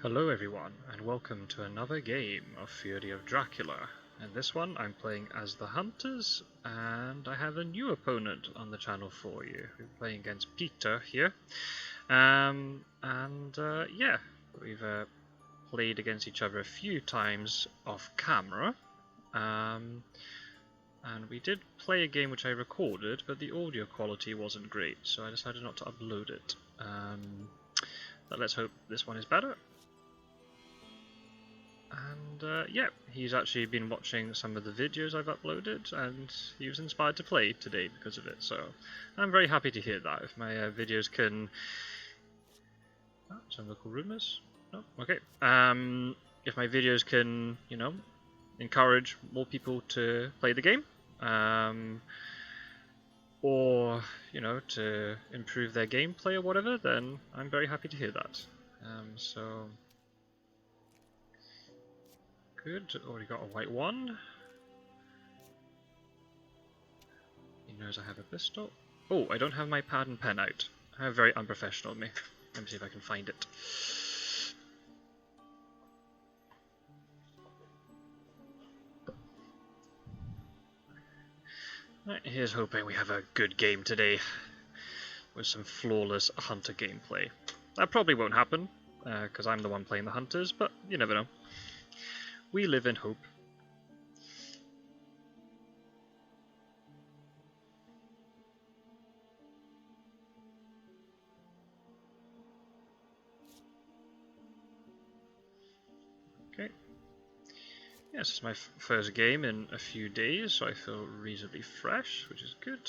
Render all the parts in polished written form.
Hello everyone, and welcome to another game of Fury of Dracula. In this one I'm playing as the Hunters, and I have a new opponent on the channel for you. We're playing against Peter here. Yeah, we've played against each other a few times off camera. And we did play a game which I recorded, but the audio quality wasn't great, so I decided not to upload it. But let's hope this one is better. And yeah, he's actually been watching some of the videos I've uploaded, and he was inspired to play today because of it, so I'm very happy to hear that. If my videos can... Oh, some local rumours? No? Okay. If my videos can, you know, encourage more people to play the game, or, you know, to improve their gameplay or whatever, then I'm very happy to hear that. So... Good, already got a white one. He knows I have a pistol. Oh, I don't have my pad and pen out. How very unprofessional of me. Let me see if I can find it. Right, here's hoping we have a good game today, with some flawless hunter gameplay. That probably won't happen, because I'm the one playing the hunters, but you never know. We live in hope. Okay. Yes, it's my first game in a few days, so I feel reasonably fresh, which is good.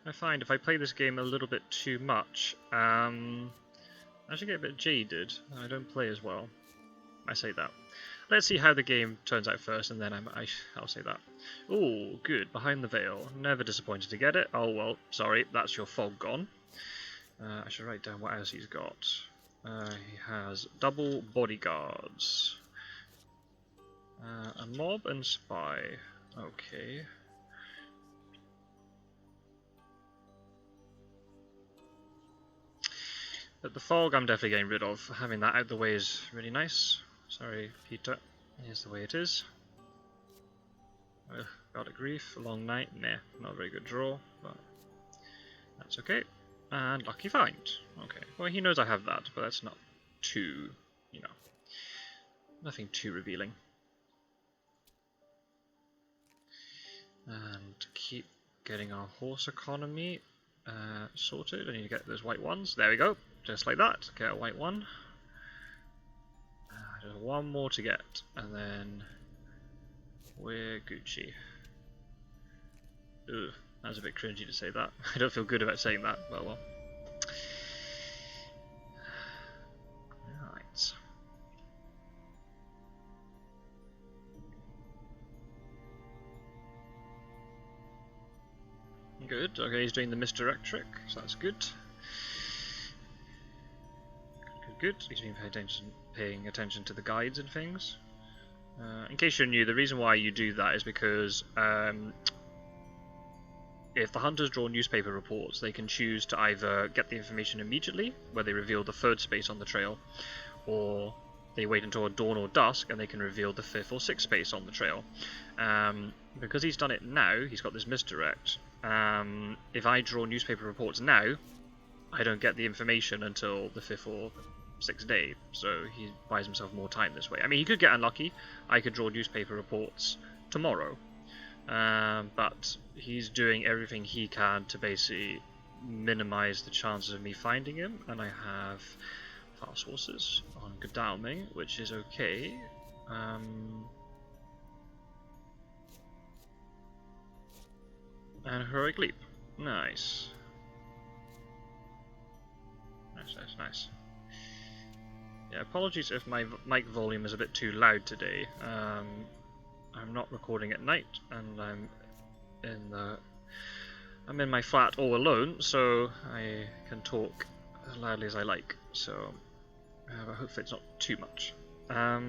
I find if I play this game a little bit too much, I actually get a bit jaded, and I don't play as well. I say that. Let's see how the game turns out first, and then I'll say that. Oh, good. Behind the veil. Never disappointed to get it. Oh, well, sorry. That's your fog gone. I should write down what else he's got. He has double bodyguards. A mob and spy. Okay. But the fog I'm definitely getting rid of. Having that out the way is really nice. Sorry, Peter. Here's the way it is. Got a grief. A long night. Nah, not a very good draw, but that's okay. And lucky find. Okay. Well, he knows I have that, but that's not too, you know, nothing too revealing. And keep getting our horse economy sorted. I need to get those white ones. There we go. Just like that. Get a white one. There's one more to get, and then we're Gucci. Ugh, that's a bit cringy to say that. I don't feel good about saying that, but well. Right. Good, okay, he's doing the misdirect trick, so that's good. Good. He's been paying attention to the guides and things. In case you're new, the reason why you do that is because if the hunters draw newspaper reports, they can choose to either get the information immediately, where they reveal the third space on the trail, or they wait until dawn or dusk and they can reveal the fifth or sixth space on the trail. Because he's done it now, he's got this misdirect. If I draw newspaper reports now, I don't get the information until the fifth or sixth day, so he buys himself more time this way. I mean, he could get unlucky. I could draw newspaper reports tomorrow, but he's doing everything he can to basically minimize the chances of me finding him, and I have fast horses on Godalming, which is okay. And Heroic Leap. Nice. Nice. Yeah, apologies if my mic volume is a bit too loud today. I'm not recording at night, and I'm in my flat all alone, so I can talk as loudly as I like. So, but hopefully it's not too much. I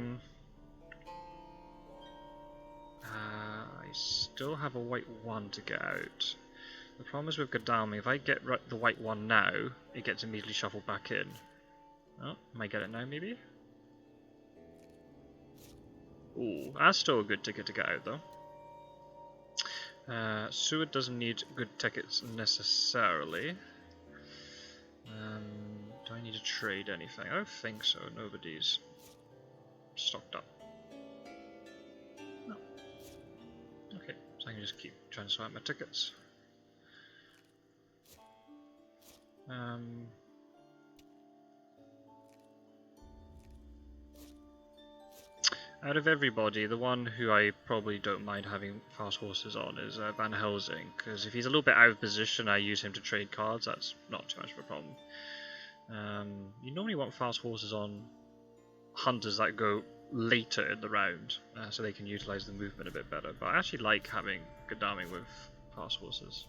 still have a white one to get out. The problem is with Godalming, if I get the white one now, it gets immediately shuffled back in. Oh, might get it now maybe? Ooh, that's still a good ticket to get out though. Seward doesn't need good tickets necessarily. Do I need to trade anything? I don't think so. Nobody's stocked up. No. Okay, so I can just keep trying to swipe my tickets. Out of everybody, the one who I probably don't mind having fast horses on is Van Helsing, because if he's a little bit out of position, I use him to trade cards. That's not too much of a problem. You normally want fast horses on hunters that go later in the round, so they can utilize the movement a bit better. But I actually like having Godalming with fast horses.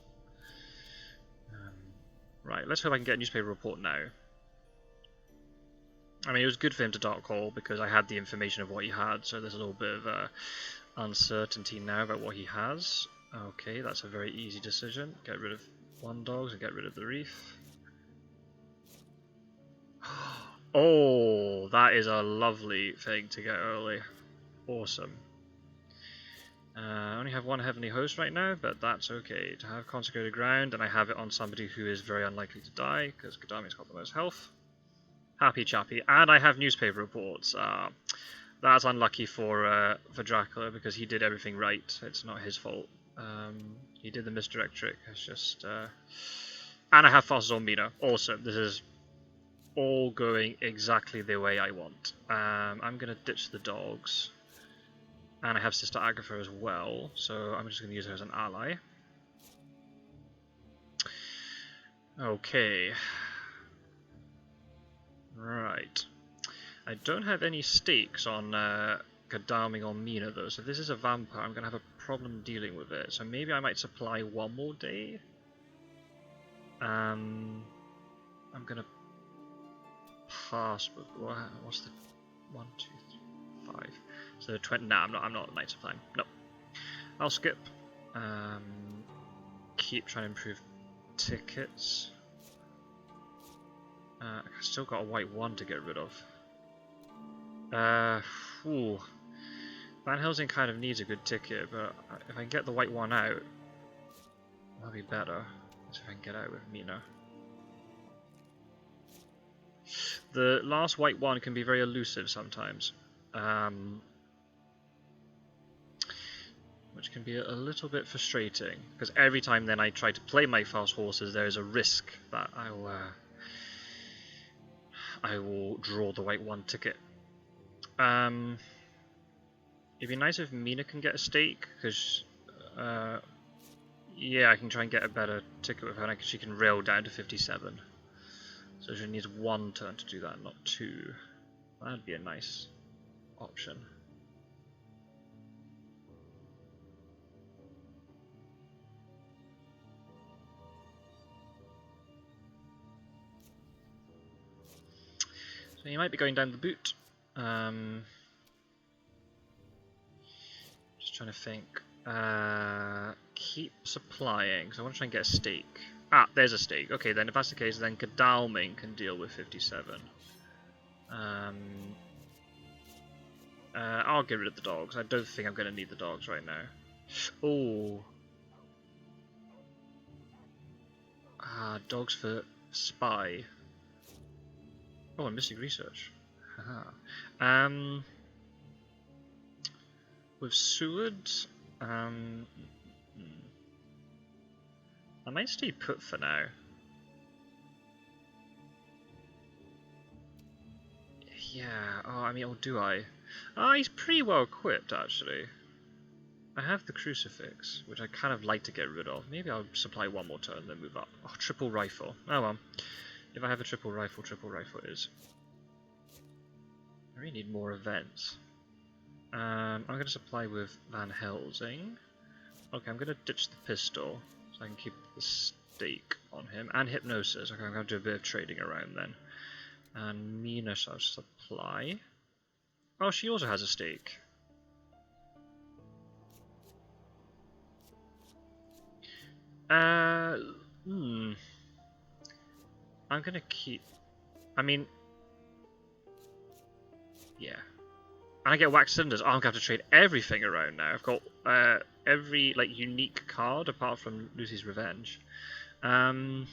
Right, let's hope I can get a newspaper report now. I mean, it was good for him to dark hole because I had the information of what he had, so there's a little bit of uncertainty now about what he has. Okay, that's a very easy decision. Get rid of one dogs and get rid of the reef. Oh, that is a lovely thing to get early. Awesome. I only have one Heavenly Host right now, but that's okay. To have Consecrated Ground, and I have it on somebody who is very unlikely to die, because Godalming's got the most health. Happy chappy. And I have newspaper reports. That's unlucky for Dracula, because he did everything right. It's not his fault. He did the misdirect trick. It's just... And I have Fosses on Mina. Awesome. This is all going exactly the way I want. I'm going to ditch the dogs. And I have Sister Agatha as well, so I'm just going to use her as an ally. Okay. Right. I don't have any stakes on Godalming or Mina though, so if this is a vampire, I'm going to have a problem dealing with it. So maybe I might supply one more day. I'm going to pass with... What's the... 1, 2, 3, 5... So 20. Nah, I'm not Knights of Time. No, I'll skip. Keep trying to improve tickets. I still got a white one to get rid of. Van Helsing kind of needs a good ticket, but if I can get the white one out, that'll be better. Let's see if I can get out with Mina. The last white one can be very elusive sometimes. Which can be a little bit frustrating, because every time then I try to play my fast horses, there is a risk that I will draw the white one ticket. It'd be nice if Mina can get a stake, because yeah, I can try and get a better ticket with her, and she can rail down to 57. So she needs one turn to do that, not two. That'd be a nice option. So you might be going down the boot. Just trying to think. Keep supplying. So I want to try and get a stake. Ah, there's a stake. Okay, then if that's the case, then Godalming can deal with 57. I'll get rid of the dogs. I don't think I'm going to need the dogs right now. Oh. Dogs for spy. Oh, I'm missing research. Haha. With Seward, I might stay put for now. Yeah, oh, I mean, or do I? He's pretty well equipped, actually. I have the crucifix, which I kind of like to get rid of. Maybe I'll supply one more turn, then move up. Oh, triple rifle. Oh well. If I have a triple rifle it is. I really need more events. I'm going to supply with Van Helsing. Okay, I'm going to ditch the pistol, so I can keep the stake on him. And hypnosis. Okay, I'm going to do a bit of trading around then. And Mina shall supply. Oh, she also has a stake. I'm gonna keep... I mean... Yeah. And I get wax cylinders. Oh, I'm gonna have to trade everything around now. I've got every like unique card apart from Lucy's Revenge. I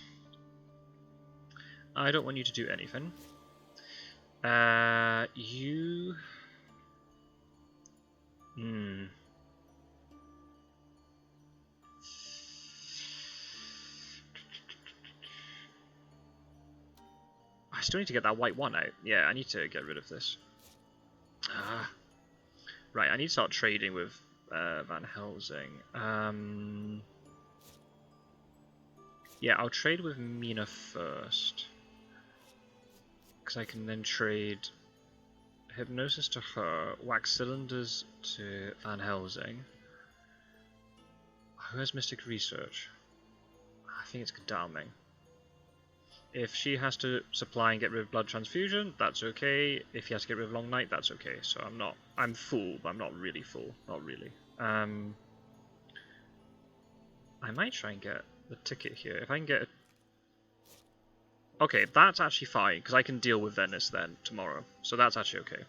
don't want you to do anything. You. I still need to get that white one out. Yeah, I need to get rid of this. Right, I need to start trading with Van Helsing. Yeah, I'll trade with Mina first. Because I can then trade Hypnosis to her, Wax Cylinders to Van Helsing. Who has Mystic Research? I think it's Godalming. If she has to supply and get rid of Blood Transfusion, that's okay. If he has to get rid of Long Night, that's okay. So I'm full, but I'm not really full. Not really. I might try and get the ticket here. If I can get a... Okay, that's actually fine, because I can deal with Venice then, tomorrow. So that's actually okay.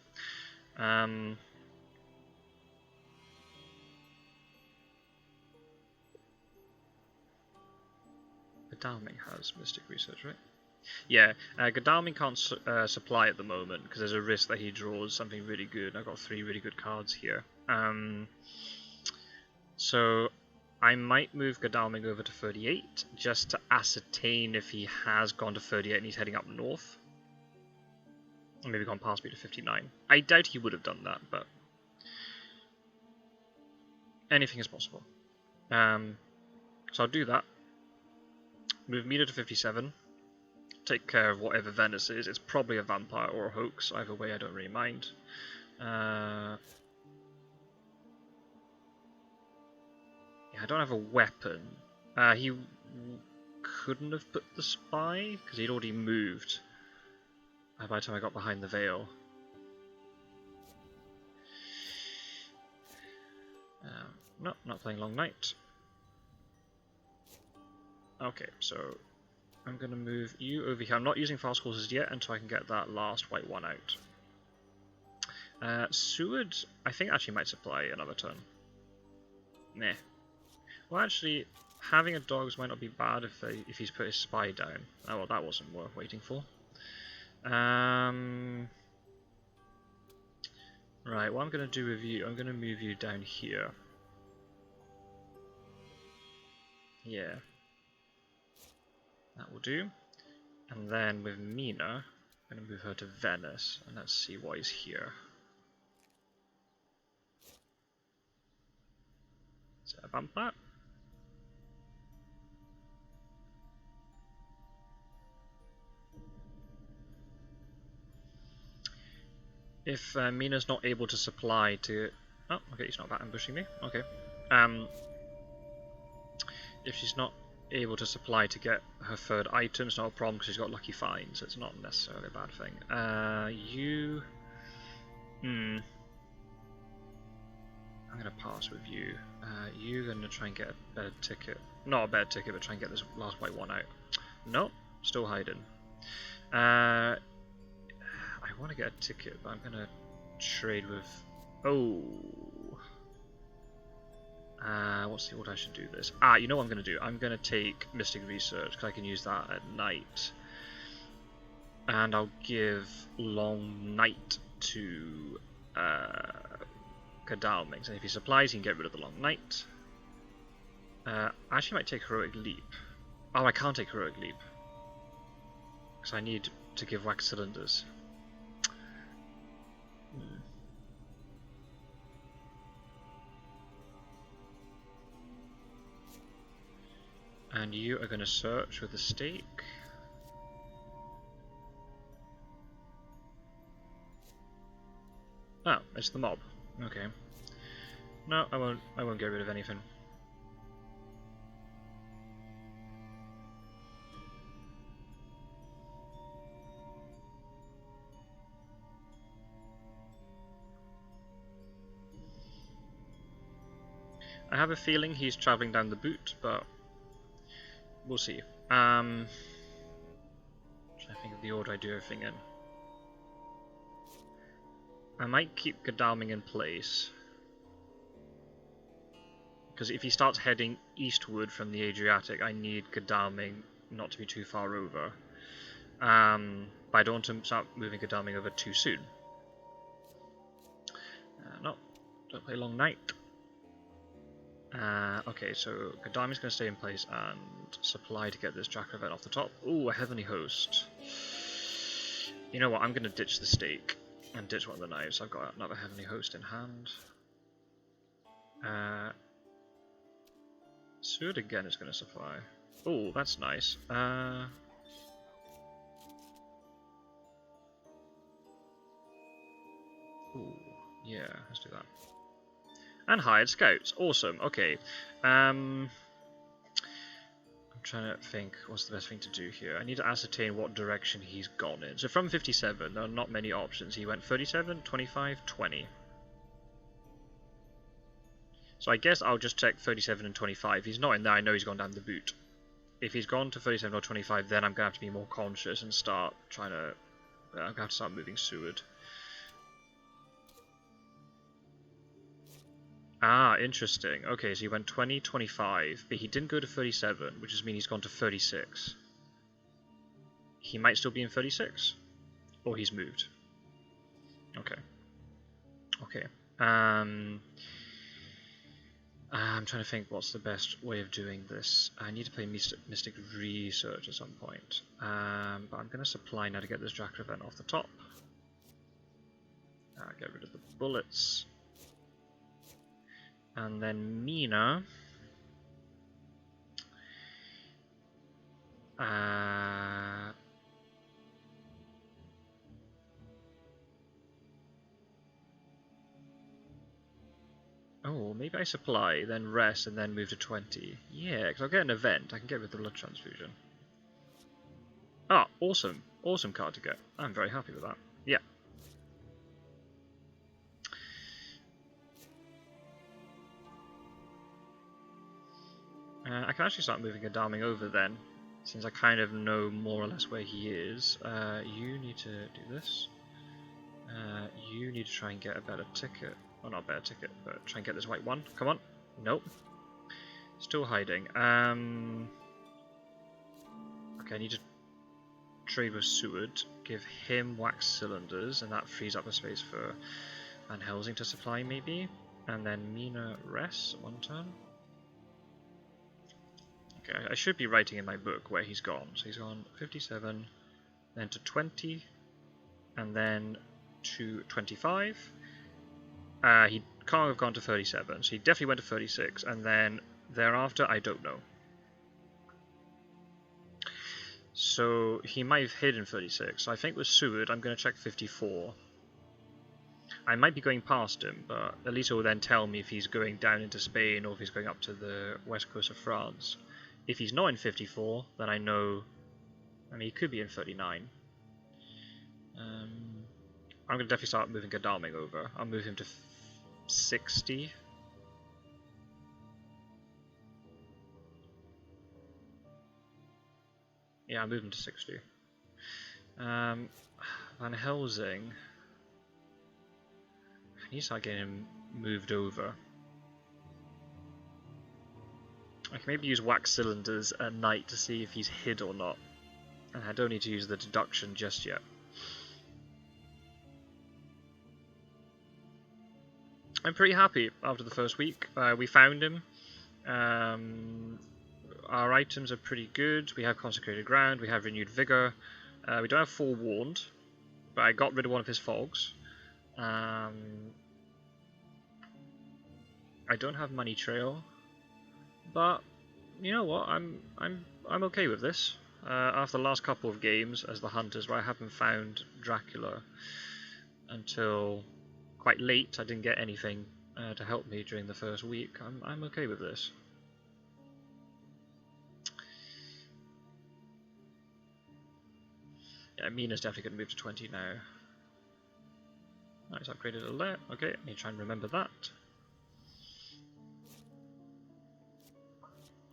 Godalming has Mystic Research, right? Yeah, Godalming can't supply at the moment, because there's a risk that he draws something really good. I've got 3 really good cards here. So I might move Godalming over to 38, just to ascertain if he has gone to 38 and he's heading up north. Or maybe gone past me to 59. I doubt he would have done that, but anything is possible. So I'll do that. Move Mina to 57. Take care of whatever Venice is. It's probably a vampire or a hoax. Either way, I don't really mind. Yeah, I don't have a weapon. He couldn't have put the spy, because he'd already moved by the time I got behind the veil. No, not playing Long Night. Okay, so I'm going to move you over here. I'm not using fast courses yet until I can get that last white one out. Seward, I think, actually might supply another turn. Meh. Well, actually, having a dogs might not be bad if he's put his spy down. Oh, well, that wasn't worth waiting for. Right, what I'm going to do with you, I'm going to move you down here. Yeah. That will do. And then with Mina, I'm going to move her to Venice, and let's see what is here. Is it a vampire? If Mina's not able to supply to... Oh, okay, he's not back ambushing me. Okay. If she's not able to supply to get her third item, it's not a problem because she's got lucky finds, so it's not necessarily a bad thing. You... I'm going to pass with you. You're going to try and get a better ticket. Not a better ticket, but try and get this last white one out. Nope, still hiding. I want to get a ticket, but I'm going to trade with... Oh... what's the order I should do this? You know what I'm going to do? I'm going to take Mystic Research, because I can use that at night. And I'll give Long Night to Godalming. So if he supplies, he can get rid of the Long Night. I actually might take Heroic Leap. Oh, I can't take Heroic Leap. Because I need to give Wax Cylinders. And you are going to search with the stake. Oh, it's the mob. Okay. No, I won't get rid of anything. I have a feeling he's travelling down the boot, but we'll see. Trying to think of the order I do everything in. I might keep Godalming in place. Because if he starts heading eastward from the Adriatic, I need Godalming not to be too far over. But I don't want to start moving Godalming over too soon. No, don't play Long Night. Okay, so Godalming's going to stay in place and supply to get this Dracula event off the top. Ooh, a Heavenly Host. You know what, I'm going to ditch the stake and ditch one of the knives. I've got another Heavenly Host in hand. Sword again is going to supply. Oh, that's nice. Ooh, yeah, let's do that. And hired scouts. Awesome. Okay. I'm trying to think what's the best thing to do here. I need to ascertain what direction he's gone in. So from 57, there are not many options. He went 37, 25, 20. So I guess I'll just check 37 and 25. If he's not in there, I know he's gone down the boot. If he's gone to 37 or 25, then I'm going to have to be more conscious and start trying to... I'm going to have to start moving Seward. Ah, interesting. Okay, so he went 20, 25, but he didn't go to 37, which just means he's gone to 36. He might still be in 36, or he's moved. Okay. Okay. I'm trying to think what's the best way of doing this. I need to play Mystic Research at some point. But I'm going to supply now to get this Dracula event off the top. Get rid of the bullets. And then Mina. Oh, maybe I supply, then rest, and then move to 20. Yeah, because I'll get an event. I can get rid of the blood transfusion. Ah, awesome. Awesome card to get. I'm very happy with that. Yeah. I can actually start moving Godalming over then, since I kind of know more or less where he is. You need to do this. You need to try and get a better ticket. Well, not a better ticket, but try and get this white one. Come on. Nope. Still hiding. Okay, I need to trade with Seward. Give him wax cylinders, and that frees up a space for Van Helsing to supply, maybe. And then Mina rests one turn. Okay, I should be writing in my book where he's gone. So he's gone 57, then to 20, and then to 25. He can't have gone to 37, so he definitely went to 36, and then thereafter, I don't know. So he might have hidden 36. So I think with Seward, I'm going to check 54. I might be going past him, but at least it will then tell me if he's going down into Spain or if he's going up to the west coast of France. If he's not in 54, then I know... I mean, he could be in 39. I'm going to definitely start moving Godalming over. I'll move him to 60. Yeah, I'll move him to 60. Van Helsing... I need to start getting him moved over. I can maybe use wax cylinders at night to see if he's hid or not. And I don't need to use the deduction just yet. I'm pretty happy after the first week. We found him. Our items are pretty good. We have Consecrated Ground, we have Renewed Vigor. We don't have Forewarned, but I got rid of one of his fogs. I don't have Money Trail, but you know what? I'm okay with this. After the last couple of games as the Hunters, where I haven't found Dracula until quite late, I didn't get anything to help me during the first week. I'm okay with this. Yeah, Mina's definitely going to move to 20 now. Nice, upgraded a layer. Okay, I need to try and remember that.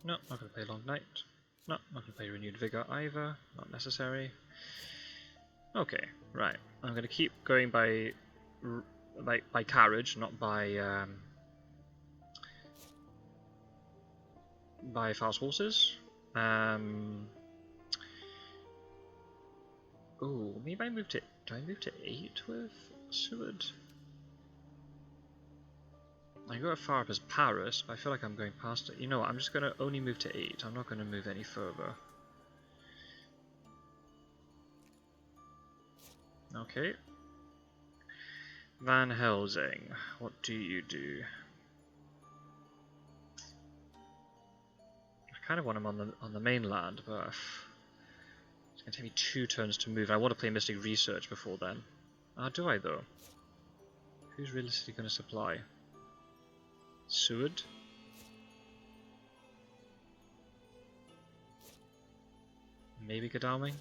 No, not going to play Long Night. No, not going to play Renewed Vigor either. Not necessary. Okay, right. I'm going to keep going by by carriage, not by fast horses. Oh, maybe I moved it. Do I move to 8 with Seward? I go as far up as Paris, but I feel like I'm going past it. You know what, I'm just going to only move to 8. I'm not going to move any further. Okay. Van Helsing, what do you do? I kind of want him on the mainland, but it's going to take me 2 turns to move. I want to play Mystic Research before then. Do I though? Who's realistically going to supply? Seward? Maybe Godalming?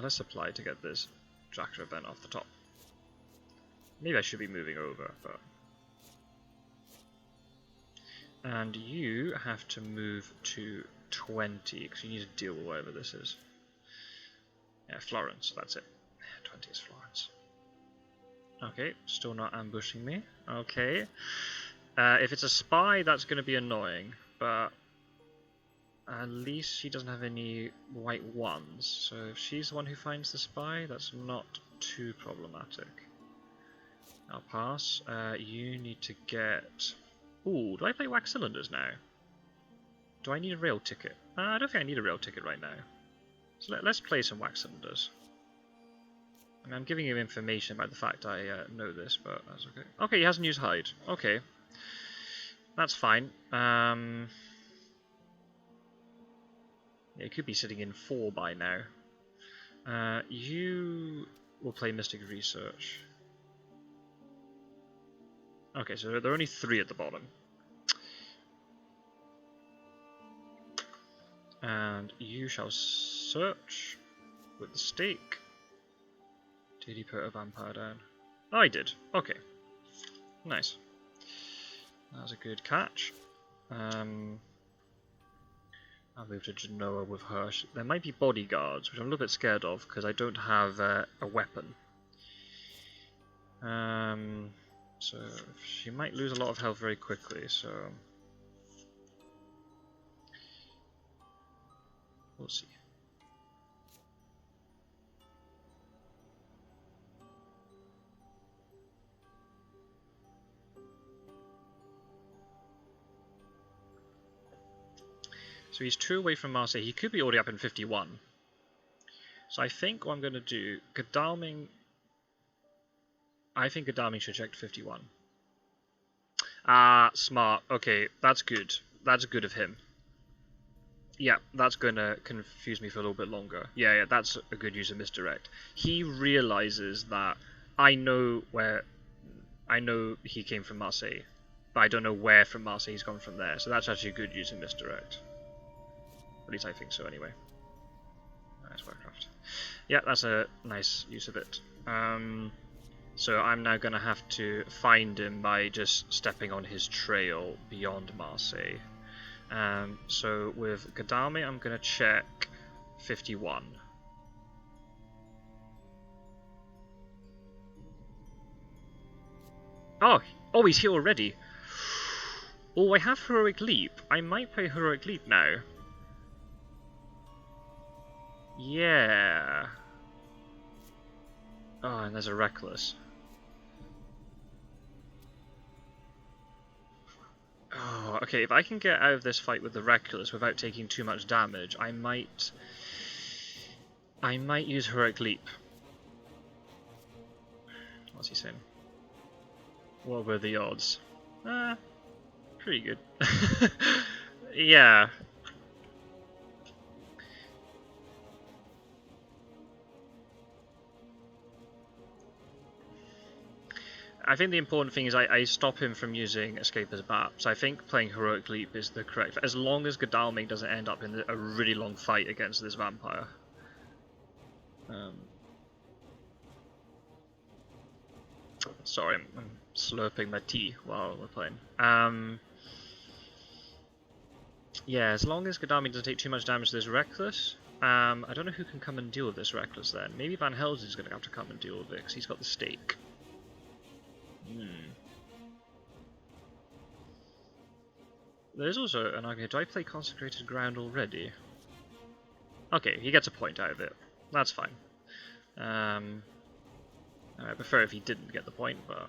Let's apply to get this Dracula event off the top. Maybe I should be moving over, but... And you have to move to 20, because you need to deal with whatever this is. Yeah, Florence, that's it. 20 is Florence. Okay, still not ambushing me. Okay. If it's a spy, that's going to be annoying, but at least she doesn't have any white ones. So if she's the one who finds the spy, that's not too problematic. I'll pass. You need to get... Ooh, do I play wax cylinders now? Do I need a rail ticket? I don't think I need a rail ticket right now. So let's play some wax cylinders. I mean, I'm giving you information about the fact I know this, but that's okay. Okay, he hasn't used hide. Okay. That's fine. Yeah, he could be sitting in 4 by now. You will play Mystic Research. Okay, so there are only 3 at the bottom. And you shall search with the stake. Did he put a vampire down? Oh, I did. Okay. Nice. That was a good catch. I'll move to Genoa with her. There might be bodyguards, which I'm a little bit scared of, because I don't have a weapon. So she might lose a lot of health very quickly, so... We'll see. So he's 2 away from Marseille. He could be already up in 51. So I think what I'm going to do, Godalming... I think Godalming should check to 51. Ah, smart. Okay, that's good. That's good of him. Yeah, that's going to confuse me for a little bit longer. Yeah, that's a good use of misdirect. He realizes that I know he came from Marseille, but I don't know where from Marseille he's gone from there. So that's actually a good use of misdirect. At least I think so, anyway. Nice Warcraft. Yeah, that's a nice use of it. So I'm now going to have to find him by just stepping on his trail beyond Marseille. So with Godalming, I'm going to check 51. Oh, he's here already. Oh, I have Heroic Leap. I might play Heroic Leap now. Yeah. Oh, and there's a Reckless. Oh, okay, if I can get out of this fight with the Reckless without taking too much damage, I might use Heroic Leap. What's he saying? What were the odds? Pretty good. Yeah. I think the important thing is I stop him from using Escape as BAP, so I think playing Heroic Leap is the correct... As long as Godalming doesn't end up in a really long fight against this vampire. Sorry, I'm slurping my tea while we're playing. Yeah, as long as Godalming doesn't take too much damage to this Reckless. I don't know who can come and deal with this Reckless then. Maybe Van Helsing's going to have to come and deal with it because he's got the stake. There's also an argument. Do I play Consecrated Ground already? Okay, he gets a point out of it. That's fine. I prefer if he didn't get the point, but...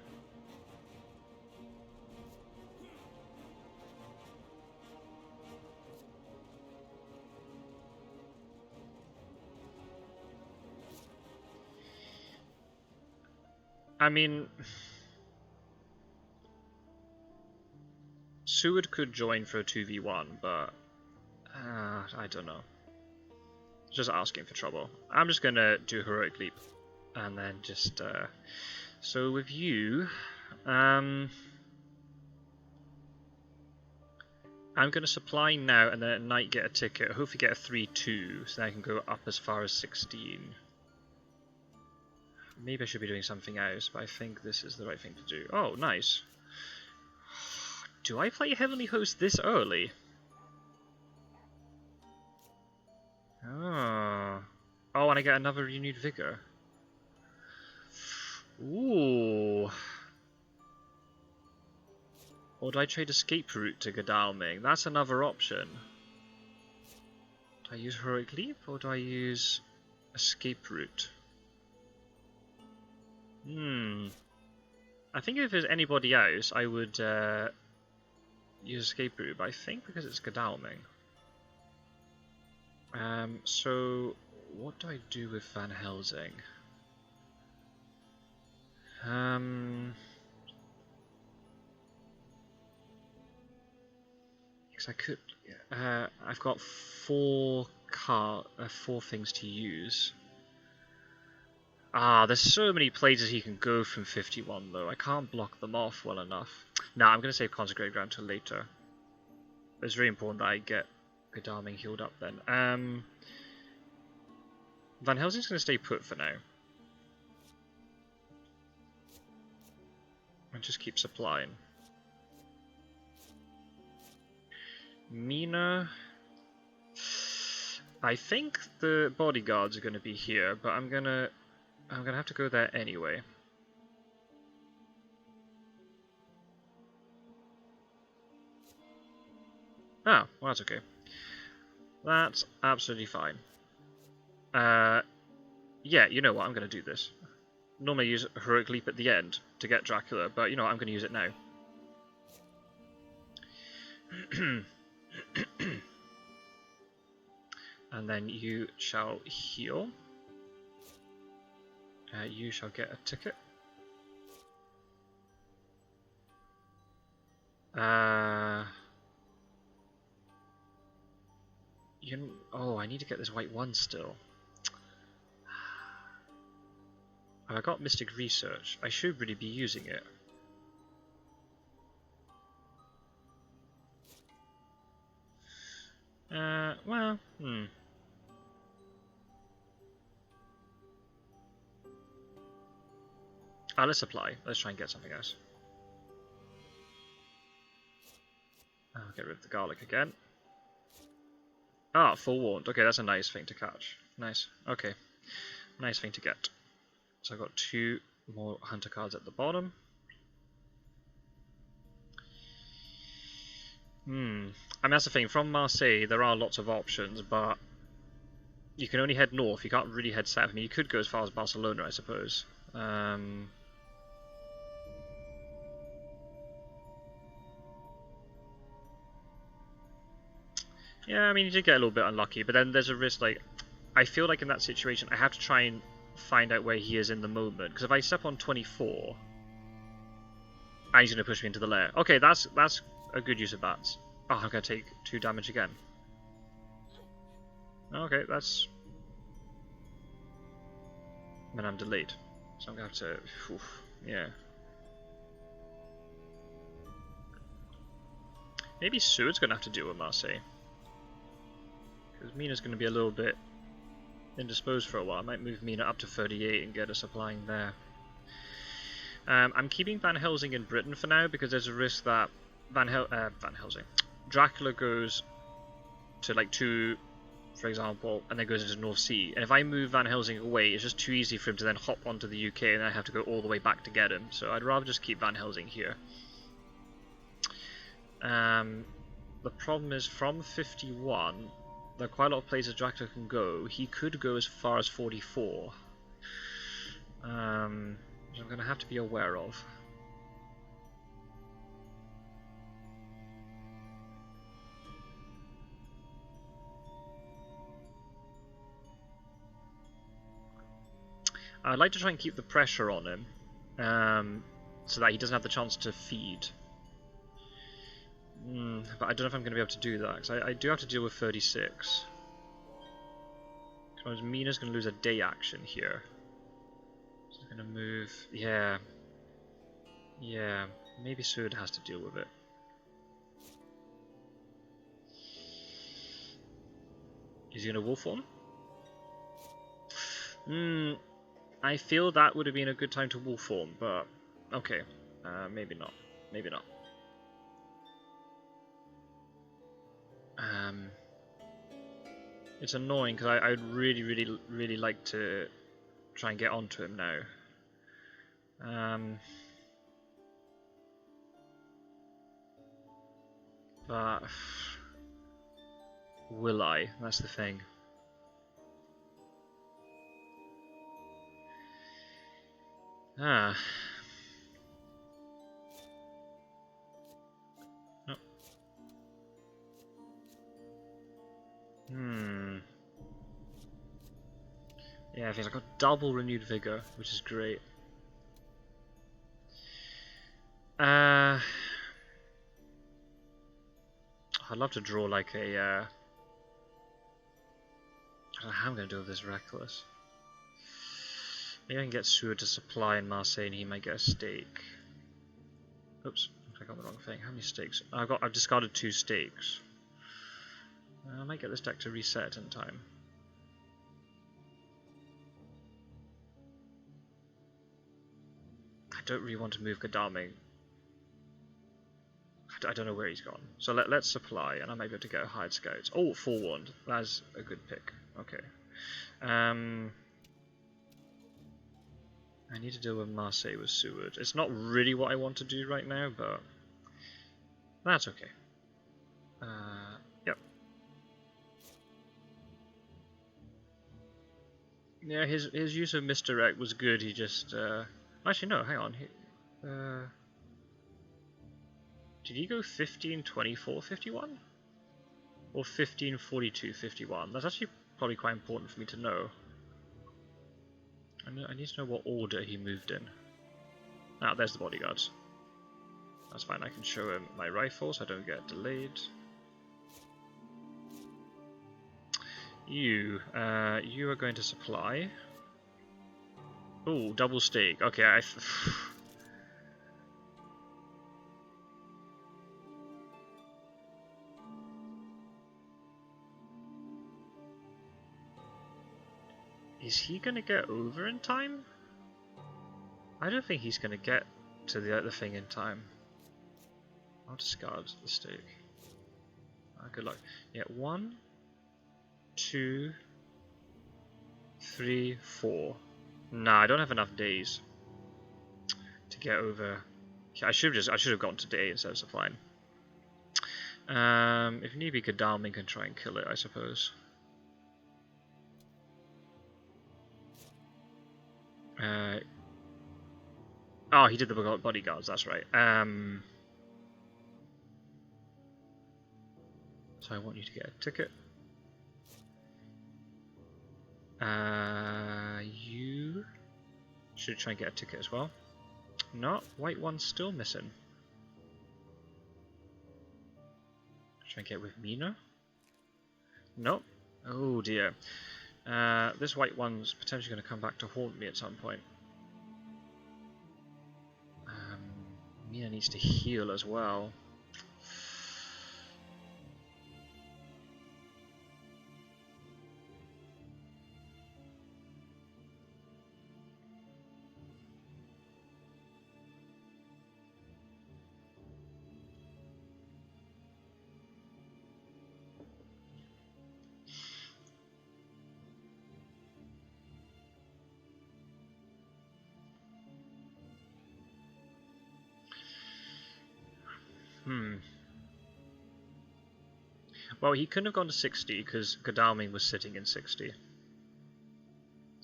I mean... Seward could join for a 2v1, but... I don't know. Just asking for trouble. I'm just gonna do Heroic Leap. And then just... So with you... I'm gonna supply now, and then at night get a ticket. Hopefully get a 3-2, so then I can go up as far as 16. Maybe I should be doing something else, but I think this is the right thing to do. Oh, nice. Do I play Heavenly Host this early? Oh. Oh, and I get another Renewed Vigor. Ooh. Or do I trade Escape Route to Godalming? That's another option. Do I use Heroic Leap, or do I use Escape Route? I think if there's anybody else, I would use Escape Route, but I think because it's Godalming. So what do I do with Van Helsing? Because I could. I've got four things to use. There's so many places he can go from 51 though. I can't block them off well enough. Nah, I'm going to save Consecrated Ground till later. It's very important that I get Godalming healed up then. Van Helsing's going to stay put for now. And just keep supplying. Mina... I think the bodyguards are going to be here, but I'm gonna have to go there anyway. Ah, well that's okay. That's absolutely fine. Yeah, you know what, I'm gonna do this. Normally I use Heroic Leap at the end to get Dracula, but you know what, I'm gonna use it now. And then you shall heal. You shall get a ticket. Oh, I need to get this white one still. I got Mystic Research. I should really be using it. Well, let's apply. Let's try and get something else. I'll get rid of the garlic again. Forewarned. Okay, that's a nice thing to catch. Nice. Okay. Nice thing to get. So I've got 2 more hunter cards at the bottom. I mean, that's the thing. From Marseille, there are lots of options, but you can only head north. You can't really head south. I mean, you could go as far as Barcelona, I suppose. Yeah, I mean, you did get a little bit unlucky, but then there's a risk, like, I feel like in that situation, I have to try and find out where he is in the moment, because if I step on 24, and he's going to push me into the lair. Okay, that's a good use of bats. Oh, I'm going to take 2 damage again. Okay, that's... And I'm delayed, so I'm going to have to... Oof, yeah. Maybe Seward's going to have to deal with Marseille. Because Mina's going to be a little bit indisposed for a while. I might move Mina up to 38 and get her supplying there. I'm keeping Van Helsing in Britain for now because there's a risk that Van Helsing, Dracula goes to like 2, for example, and then goes into North Sea. And if I move Van Helsing away, it's just too easy for him to then hop onto the UK, and then I have to go all the way back to get him. So I'd rather just keep Van Helsing here. The problem is from 51, there are quite a lot of places Dracula can go. He could go as far as 44, which I'm going to have to be aware of. I'd like to try and keep the pressure on him, so that he doesn't have the chance to feed. But I don't know if I'm going to be able to do that, because I do have to deal with 36. Because Mina's going to lose a day action here. So I'm going to move... Yeah, maybe Sword has to deal with it. Is he going to wolf form? I feel that would have been a good time to wolf form, but okay, maybe not. Maybe not. It's annoying because I'd really like to try and get onto him now. But will I? That's the thing. Ah. Oh. Yeah, I think I got double renewed vigor, which is great. I'd love to draw like a. I don't know how I'm gonna do this reckless. Maybe I can get Sword to supply in Marseille, and he might get a stake. Oops, I got the wrong thing. How many stakes? I've discarded 2 stakes. I might get this deck to reset in time. I don't really want to move Godalming. I don't know where he's gone. So let's supply, and I might be able to get a hired scouts. Oh, forewarned. That's a good pick. Okay. I need to deal with Marseille with Seward. It's not really what I want to do right now, but that's okay. Yep. Yeah, his use of misdirect was good. He just actually no, hang on. Did he go 15, 24, 51? Or 15, 42, 51? That's actually probably quite important for me to know. I need to know what order he moved in. Ah, there's the bodyguards. That's fine, I can show him my rifle so I don't get delayed. You are going to supply. Oh, double stake. Okay, Is he gonna get over in time? I don't think he's gonna get to the other thing in time. I'll discard the stake. Good luck. Yeah, 1, 2, 3, 4. Nah, I don't have enough days to get over. I should have gotten to day instead of supplying. If need be, Godalming can try and kill it, I suppose. Oh, he did the bodyguards, that's right. So I want you to get a ticket. You should try and get a ticket as well. No, white one's still missing. Try and get with Mina. Nope. Oh dear. This white one's potentially going to come back to haunt me at some point. Mina needs to heal as well. Well, he couldn't have gone to 60 because Godalming was sitting in 60.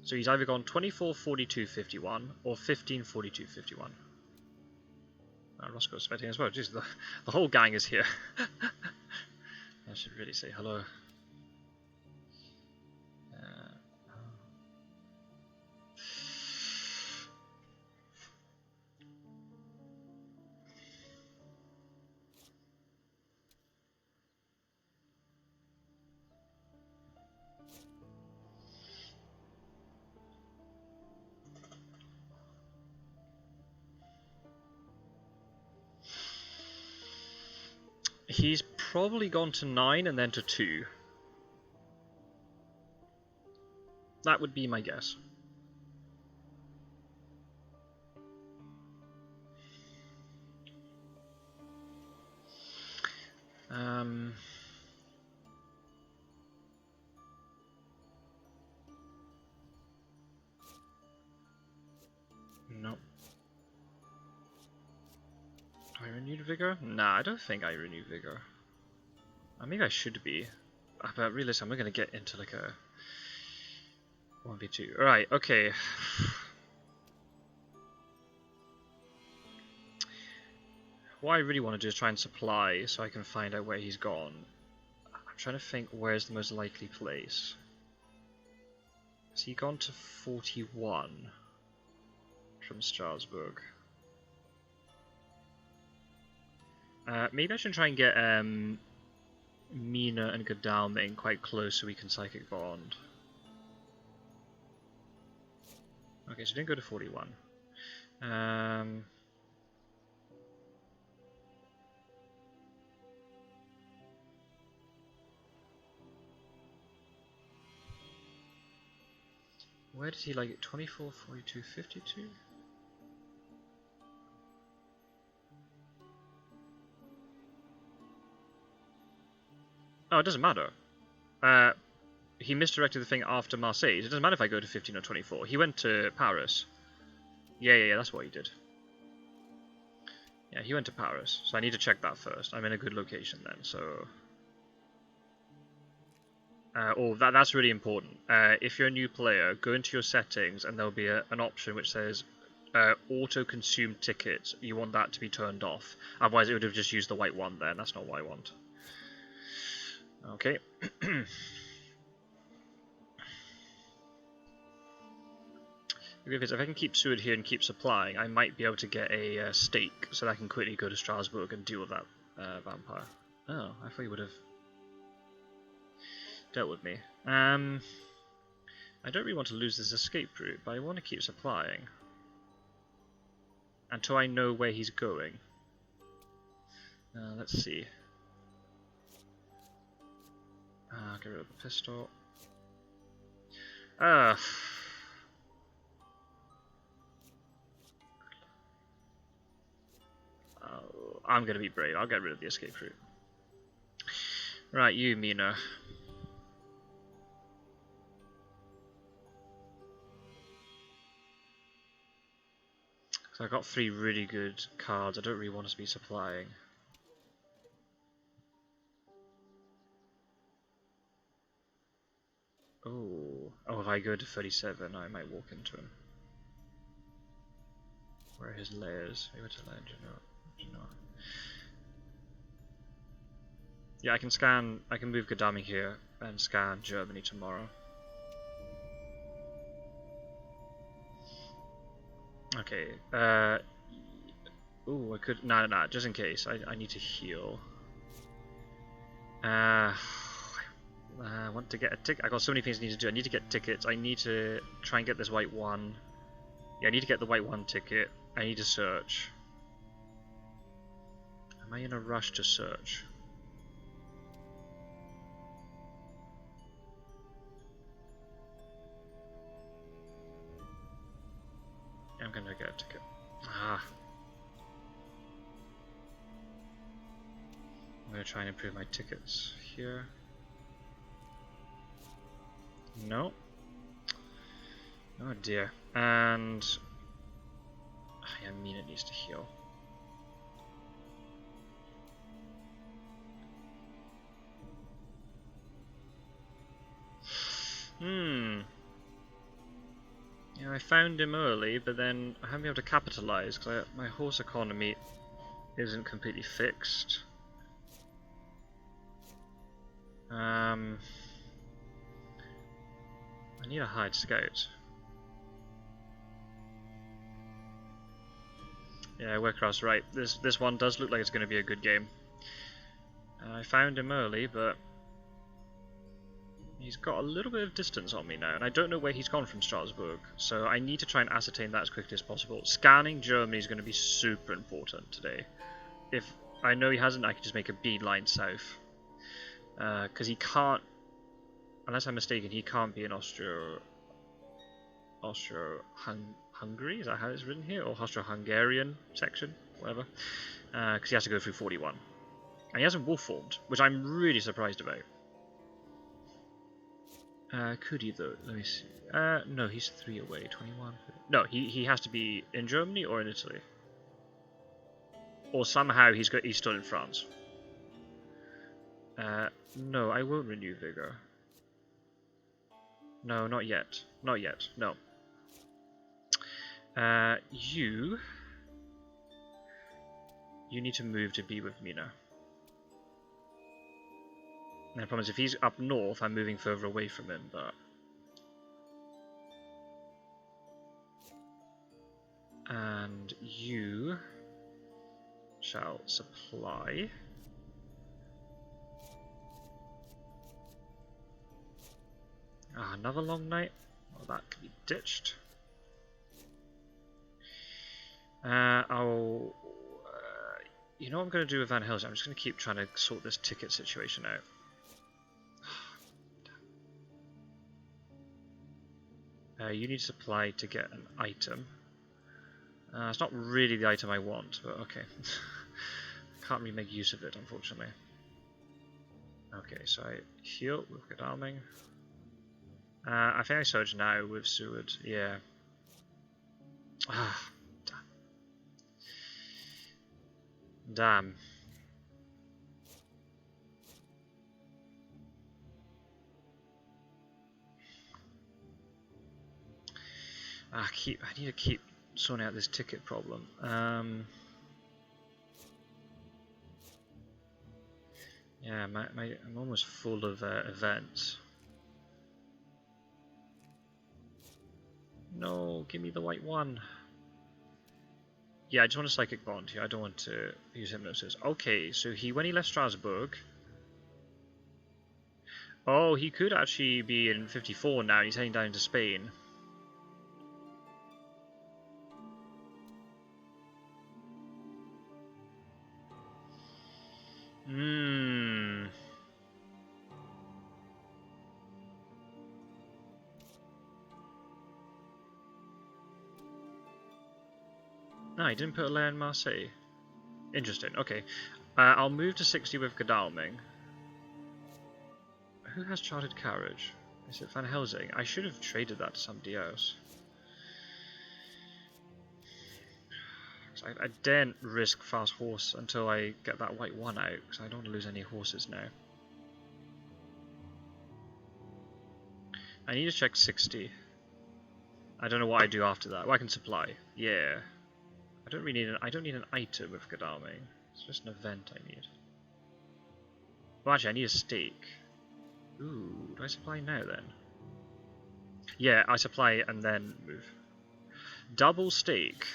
So he's either gone 24, 42, 51 or 15, 42, 51. Roscoe's sweating as well. Jeez, the whole gang is here. I should really say hello. He's probably gone to 9 and then to 2. That would be my guess. No. I renewed Vigor? Nah, I don't think I renewed Vigor. Maybe I should be. But realistically, I'm not going to get into like a 1v2. Alright, okay. What I really want to do is try and supply so I can find out where he's gone. I'm trying to think where's the most likely place. Has he gone to 41 from Strasbourg? Maybe I should try and get Mina and Godalming quite close so we can Psychic Bond. Okay, so didn't go to 41. Where did he like it? 24, 42, 52? Oh, it doesn't matter. He misdirected the thing after Marseille. It doesn't matter if I go to 15 or 24. He went to Paris. Yeah, that's what he did. Yeah, he went to Paris. So I need to check that first. I'm in a good location then, so... that's really important. If you're a new player, go into your settings and there'll be an option which says auto-consume tickets. You want that to be turned off. Otherwise it would have just used the white one there, and that's not what I want. Okay. If I can keep Seward here and keep supplying, I might be able to get a stake so that I can quickly go to Strasbourg and deal with that vampire. Oh, I thought he would have dealt with me. I don't really want to lose this escape route, but I want to keep supplying until I know where he's going. Let's see. Get rid of the pistol. I'm gonna be brave. I'll get rid of the escape route. Right, you, Mina. So I got 3 really good cards. I don't really want to be supplying. Oh, if I go to 37, I might walk into him. Where are his layers? He went to land, you know. Yeah, I can scan. I can move Godalming here and scan Germany tomorrow. Okay. Ooh, I could. No, just in case. I need to heal. I want to get a ticket. I got so many things I need to do. I need to get tickets. I need to try and get this white one. Yeah, I need to get the white one ticket. I need to search. Am I in a rush to search? I'm gonna get a ticket. I'm gonna try and improve my tickets here. No. Oh dear. And I mean it needs to heal. I found him early, but then I haven't been able to capitalise because my horse economy isn't completely fixed. I need a hired scout. Yeah, Warcraft's right. This one does look like it's going to be a good game. I found him early, but he's got a little bit of distance on me now, and I don't know where he's gone from Strasbourg, so I need to try and ascertain that as quickly as possible. Scanning Germany is going to be super important today. If I know he hasn't, I can just make a beeline south. Because he can't, unless I'm mistaken, he can't be in Austro-Hungary, is that how it's written here? Or Austro-Hungarian section, whatever. Because he has to go through 41. And he hasn't wolf formed, which I'm really surprised about. Could he though? Let me see. No, he's 3 away. 21. No, he has to be in Germany or in Italy, or somehow he's still in France. No, I won't renew vigor. No, not yet. Not yet. No. You need to move to be with me now. And I promise if he's up north, I'm moving further away from him, but... And you shall supply... Ah, another long night? Well, that can be ditched. You know what I'm going to do with Van Helsing? I'm just going to keep trying to sort this ticket situation out. You need supply to get an item. It's not really the item I want, but okay. Can't really make use of it, unfortunately. Okay, so I heal with Godalming. I think I surge now with Seward, yeah. Ah, damn. I need to keep sorting out this ticket problem. Yeah, I'm almost full of events. No, give me the white one. Yeah, I just want a psychic bond here. I don't want to use hypnosis. Okay, so when he left Strasbourg. Oh, he could actually be in 54 now. He's heading down into Spain. No, he didn't put a layer in Marseille. Interesting, okay. I'll move to 60 with Godalming. Who has chartered carriage? Is it Van Helsing? I should have traded that to somebody else. I daren't risk fast horse until I get that white one out, because I don't want to lose any horses now. I need to check 60. I don't know what I do after that. Well, I can supply. Yeah. I don't need an item with Godalming. It's just an event I need. Well, actually, I need a stake. Ooh, do I supply now then? Yeah, I supply and then move. Double stake.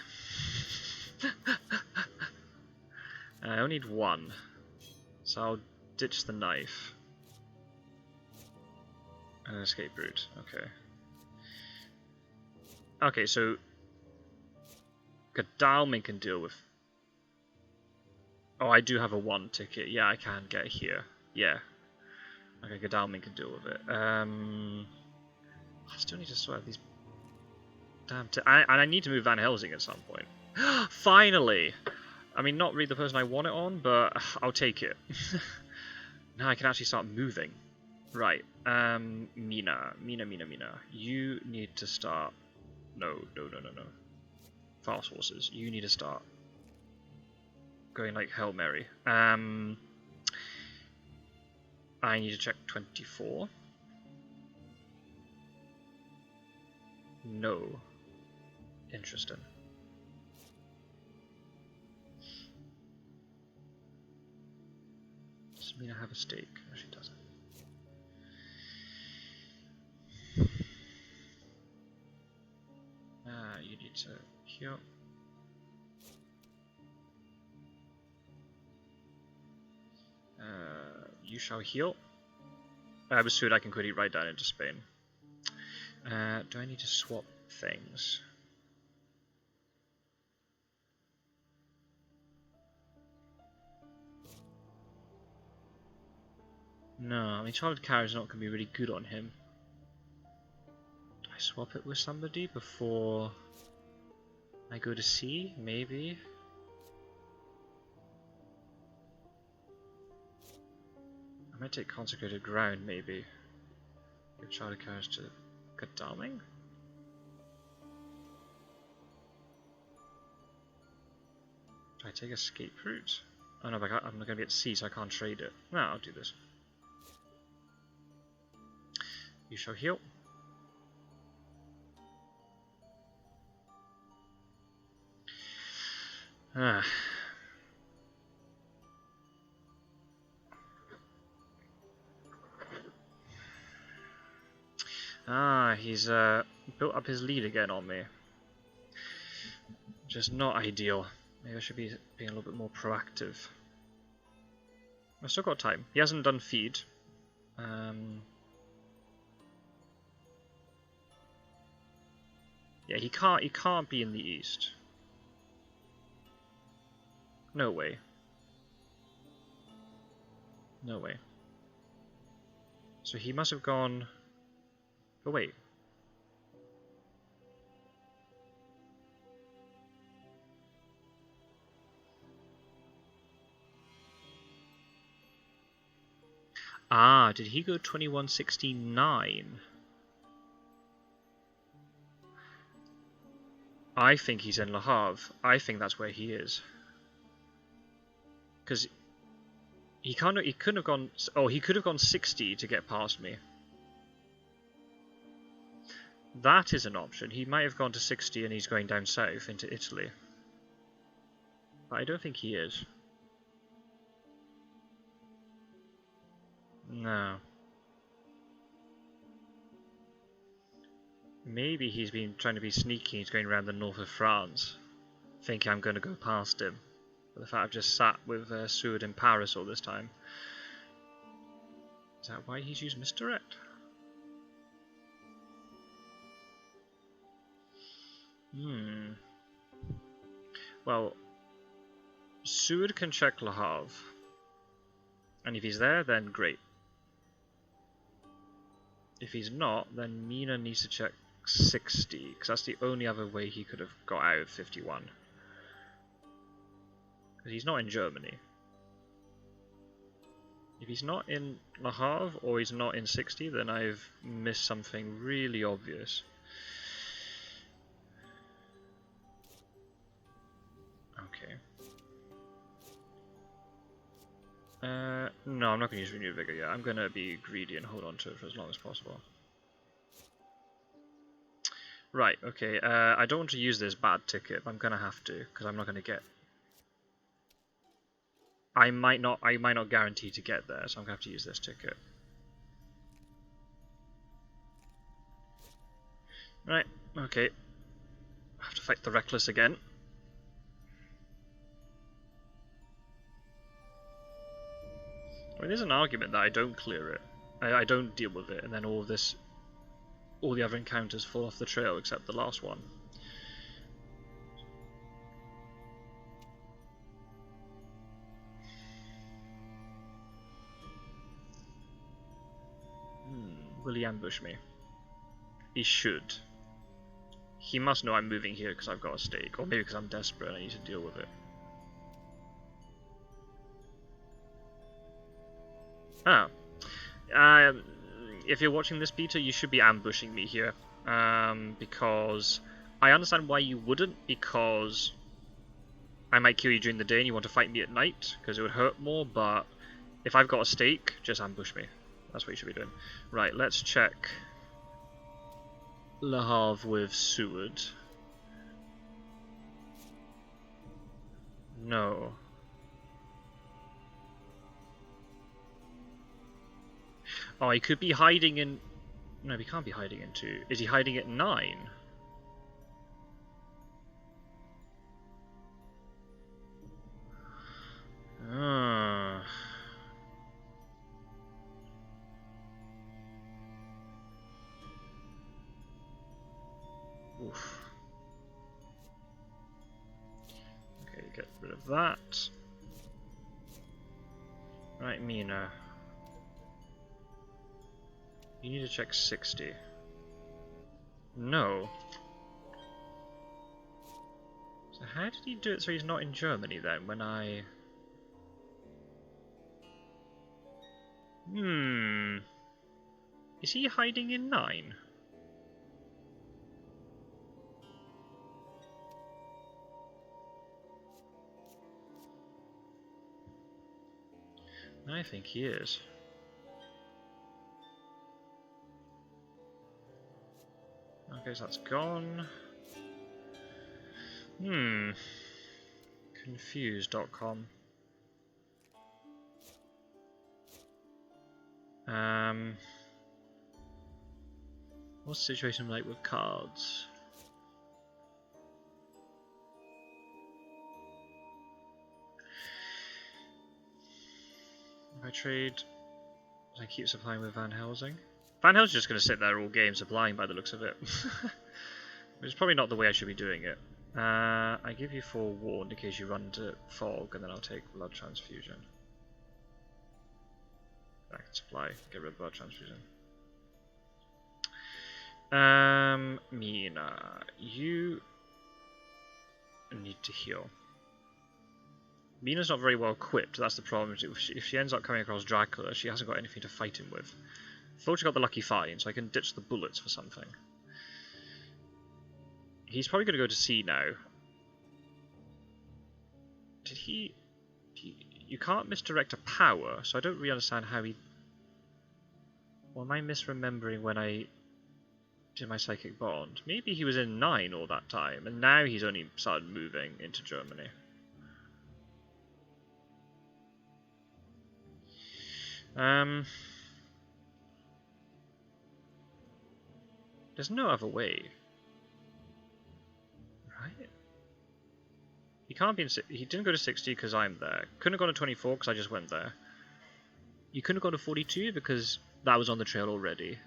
I only need one, so I'll ditch the knife. An escape route. Okay. Okay, so Godalming can deal with... Oh, I do have a 1 ticket. Yeah, I can get here. Yeah. Okay, Godalming can deal with it. I still need to sort out these damn... and I need to move Van Helsing at some point. Finally! I mean, not really the person I want it on, but I'll take it. Now I can actually start moving. Right. Mina. You need to start... No. Fast horses. You need to start going like Hail Mary. I need to check 24. No. Interesting. Does it mean I have a stake? Actually, doesn't. You need to heal. You shall heal. I have a suit I can quickly write down into Spain. Do I need to swap things? No, I mean Charlotte Carriage is not going to be really good on him. Do I swap it with somebody before I go to sea? Maybe. I might take Consecrated Ground, maybe. Give Charlotte Carriage to Godalming? Do I take Escape Route? Oh no, but I'm not going to be at sea, so I can't trade it. No, I'll do this. You shall heal. He's built up his lead again on me. Just not ideal. Maybe I should be being a little bit more proactive. I've still got time. He hasn't done feed. Yeah, he can't be in the east. No way. No way. So he must have gone... Oh wait. Ah, did he go 2169? I think he's in Le Havre. I think that's where he is. Because he couldn't have gone... Oh, he could have gone 60 to get past me. That is an option. He might have gone to 60 and he's going down south into Italy. But I don't think he is. No. Maybe he's been trying to be sneaky. He's going around the north of France, thinking I'm going to go past him. But the fact I've just sat with Seward in Paris all this time. Is that why he's used misdirect? Well, Seward can check Le Havre. And if he's there, then great. If he's not, then Mina needs to check 60, because that's the only other way he could have got out of 51. Because he's not in Germany. If he's not in Le Havre, or he's not in 60, then I've missed something really obvious. Okay. No, I'm not going to use Renewed Vigor yet. I'm going to be greedy and hold on to it for as long as possible. Right, okay. I don't want to use this bad ticket, but I'm going to have to, because I'm not going to get... I might not guarantee to get there, so I'm going to have to use this ticket. Right, okay. I have to fight the Reckless again. I mean, there's an argument that I don't clear it. I don't deal with it, and then all the other encounters fall off the trail except the last one. Will he ambush me? He should. He must know I'm moving here because I've got a stake, or maybe because I'm desperate and I need to deal with it. Ah. If you're watching this beta, you should be ambushing me here. Because I understand why you wouldn't, because I might kill you during the day and you want to fight me at night, because it would hurt more, but if I've got a stake, just ambush me. That's what you should be doing. Right, let's check Le Havre with Seward. No. Oh, he could be hiding in... No, he can't be hiding in 2. Is he hiding at 9? Ah. Oof. Okay, get rid of that. Right, Mina. You need to check 60. No. So how did he do it so he's not in Germany then, when I... Is he hiding in 9? I think he is. Okay, so that's gone. Confused.com. What's the situation like with cards? If I trade, I keep supplying with Van Helsing. Van Helsing's just going to sit there all game supplying by the looks of it. Which is probably not the way I should be doing it. I give you 4 warned in case you run into fog, and then I'll take blood transfusion. I can supply, get rid of blood transfusion. Mina, you need to heal. Mina's not very well equipped, that's the problem. If she ends up coming across Dracula, she hasn't got anything to fight him with. Thought she got the lucky find, so I can ditch the bullets for something. He's probably going to go to sea now. Did he... You can't misdirect a power, so I don't really understand how he... Or am I misremembering when I did my psychic bond? Maybe he was in 9 all that time, and now he's only started moving into Germany. There's no other way. Right? He can't be in... He didn't go to 60 because I'm there. Couldn't have gone to 24 because I just went there. You couldn't have gone to 42 because that was on the trail already.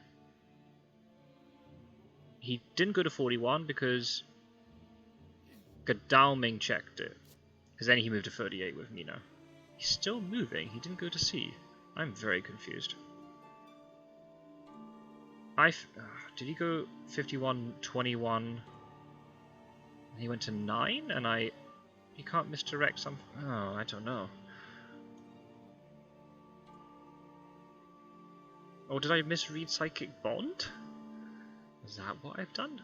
He didn't go to 41 because Godalming checked it. Because then he moved to 38 with Mina. He's still moving. He didn't go to C. I'm very confused. Did he go 51, 21? He went to 9, and he can't misdirect some... Oh, I don't know. Or did I misread Psychic Bond? Is that what I've done?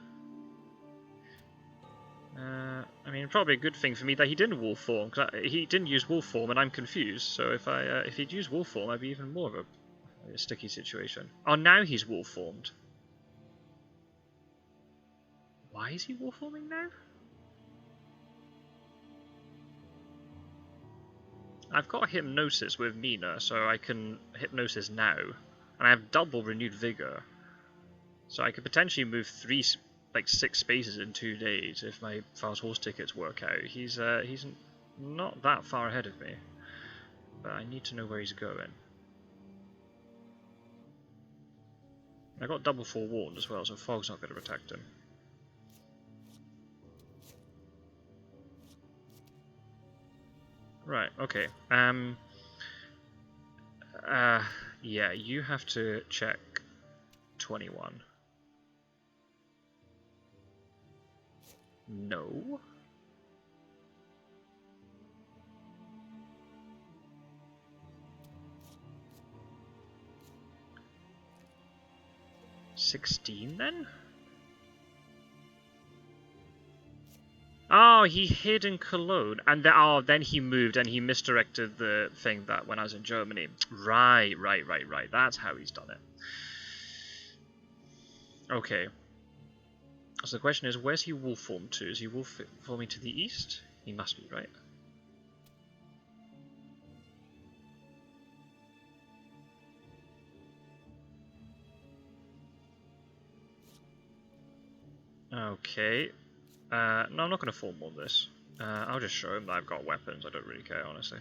I mean, probably a good thing for me that he didn't wolf form, because he didn't use wolf form, and I'm confused. So if he'd used wolf form, I'd be even more of a sticky situation. Oh, now he's wolf formed. Why is he wolf forming now? I've got hypnosis with Mina, so I can hypnosis now, and I have double renewed vigor, so I could potentially move 6 spaces in 2 days if my fast horse tickets work out. He's not that far ahead of me, but I need to know where he's going. I got double forewarned as well, so fog's not going to protect him. Right, okay. Yeah, you have to check 21. No. $16 then? Oh, he hid in Cologne, and then he moved and he misdirected the thing that when I was in Germany. Right. That's how he's done it. Okay. So the question is, where's he wolf formed to? Is he wolf forming to the east? He must be, right? Okay. No, I'm not going to forewarn this. I'll just show him that I've got weapons. I don't really care, honestly.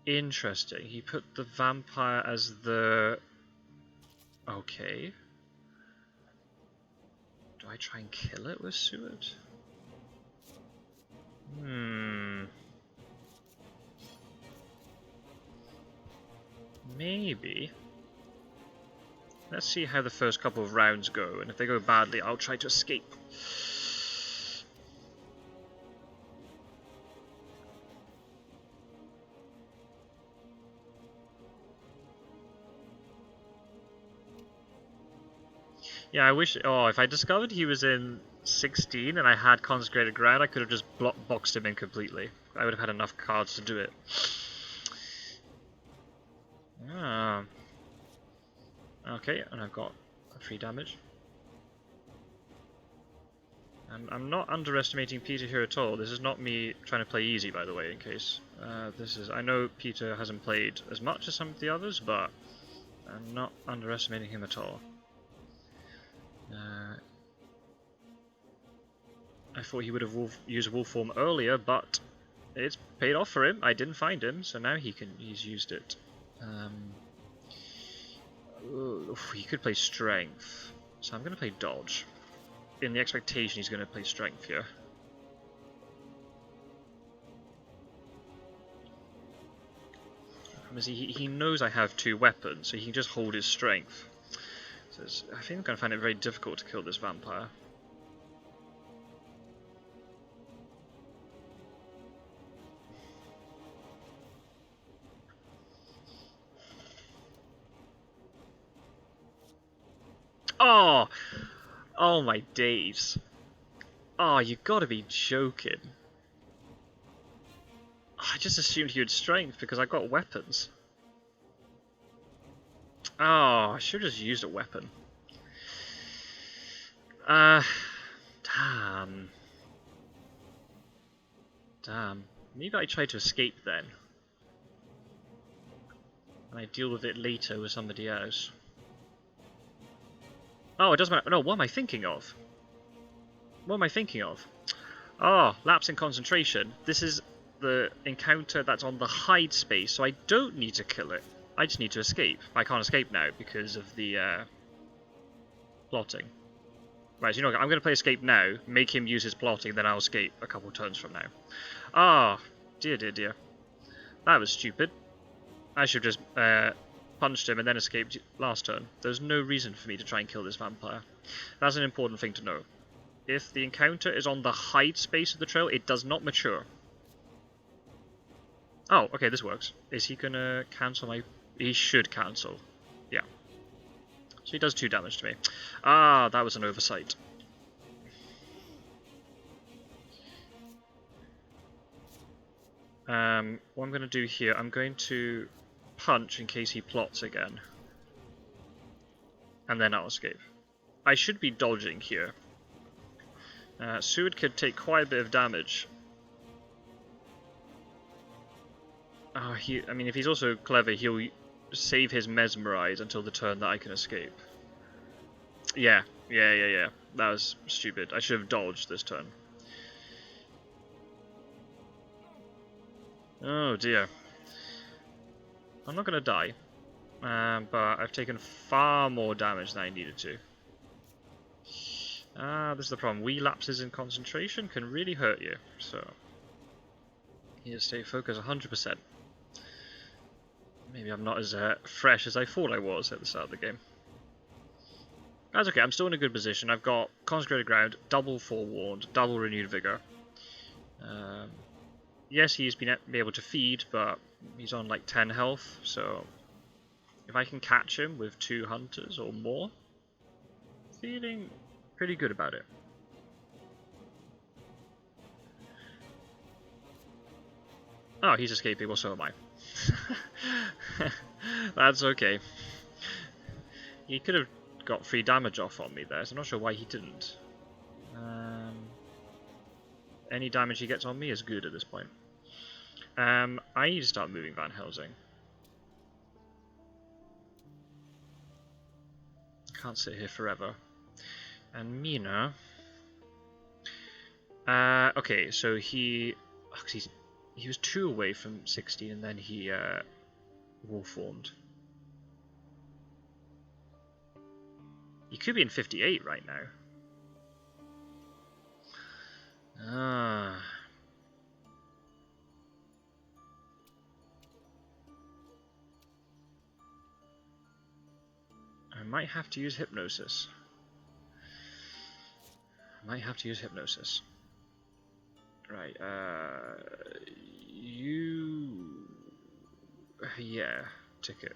Interesting. He put the vampire as the... Okay. Do I try and kill it with Seward? Maybe. Let's see how the first couple of rounds go, and if they go badly, I'll try to escape. Yeah, I wish... Oh, if I discovered he was in 16 and I had Consecrated Ground, I could have just boxed him in completely. I would have had enough cards to do it. Ah. Okay, and I've got 3 damage. I'm not underestimating Peter here at all. This is not me trying to play easy, by the way, in case. This is... I know Peter hasn't played as much as some of the others, but I'm not underestimating him at all. I thought he would have used wolf form earlier, but it's paid off for him. I didn't find him, so now he's used it. He could play strength, so I'm going to play dodge, in the expectation he's going to play strength here. He knows I have 2 weapons, so he can just hold his strength. So I think I'm going to find it very difficult to kill this vampire. Oh! Oh my days. Oh, you gotta be joking. I just assumed he had strength because I got weapons. Oh, I should have just used a weapon. Damn. Damn. Maybe I try to escape then. And I deal with it later with somebody else. Oh, it doesn't matter. No, what am I thinking of? What am I thinking of? Oh, lapse in concentration. This is the encounter that's on the hide space, so I don't need to kill it. I just need to escape. I can't escape now because of the plotting. Right, so you know what? I'm going to play escape now, make him use his plotting, then I'll escape a couple turns from now. Ah, dear, dear, dear. That was stupid. I should have just punched him and then escaped last turn. There's no reason for me to try and kill this vampire. That's an important thing to know. If the encounter is on the hide space of the trail, it does not mature. Oh, okay, this works. Is he gonna cancel my... He should cancel. Yeah. So he does 2 damage to me. Ah, that was an oversight. What I'm going to do here, I'm going to punch in case he plots again. And then I'll escape. I should be dodging here. Seward could take quite a bit of damage. I mean, if he's also clever, he'll save his mesmerize until the turn that I can escape. Yeah. That was stupid. I should have dodged this turn. Oh dear. I'm not going to die, but I've taken far more damage than I needed to. This is the problem. Wee lapses in concentration can really hurt you, so you need to stay focused 100%. Maybe I'm not as fresh as I thought I was at the start of the game. That's okay, I'm still in a good position. I've got Consecrated Ground, double Forewarned, double Renewed Vigor. Yes, he's been able to feed, but he's on like 10 health, so if I can catch him with 2 hunters or more, feeling pretty good about it. Oh, he's escaping, well so am I. That's okay. He could have got 3 damage off on me there, so I'm not sure why he didn't. Any damage he gets on me is good at this point. I need to start moving Van Helsing. can't sit here forever. And Mina... okay, so he was 2 away from 16, and then he war formed. He could be in 58 right now. Ah. I might have to use hypnosis. Right, you... yeah, ticket.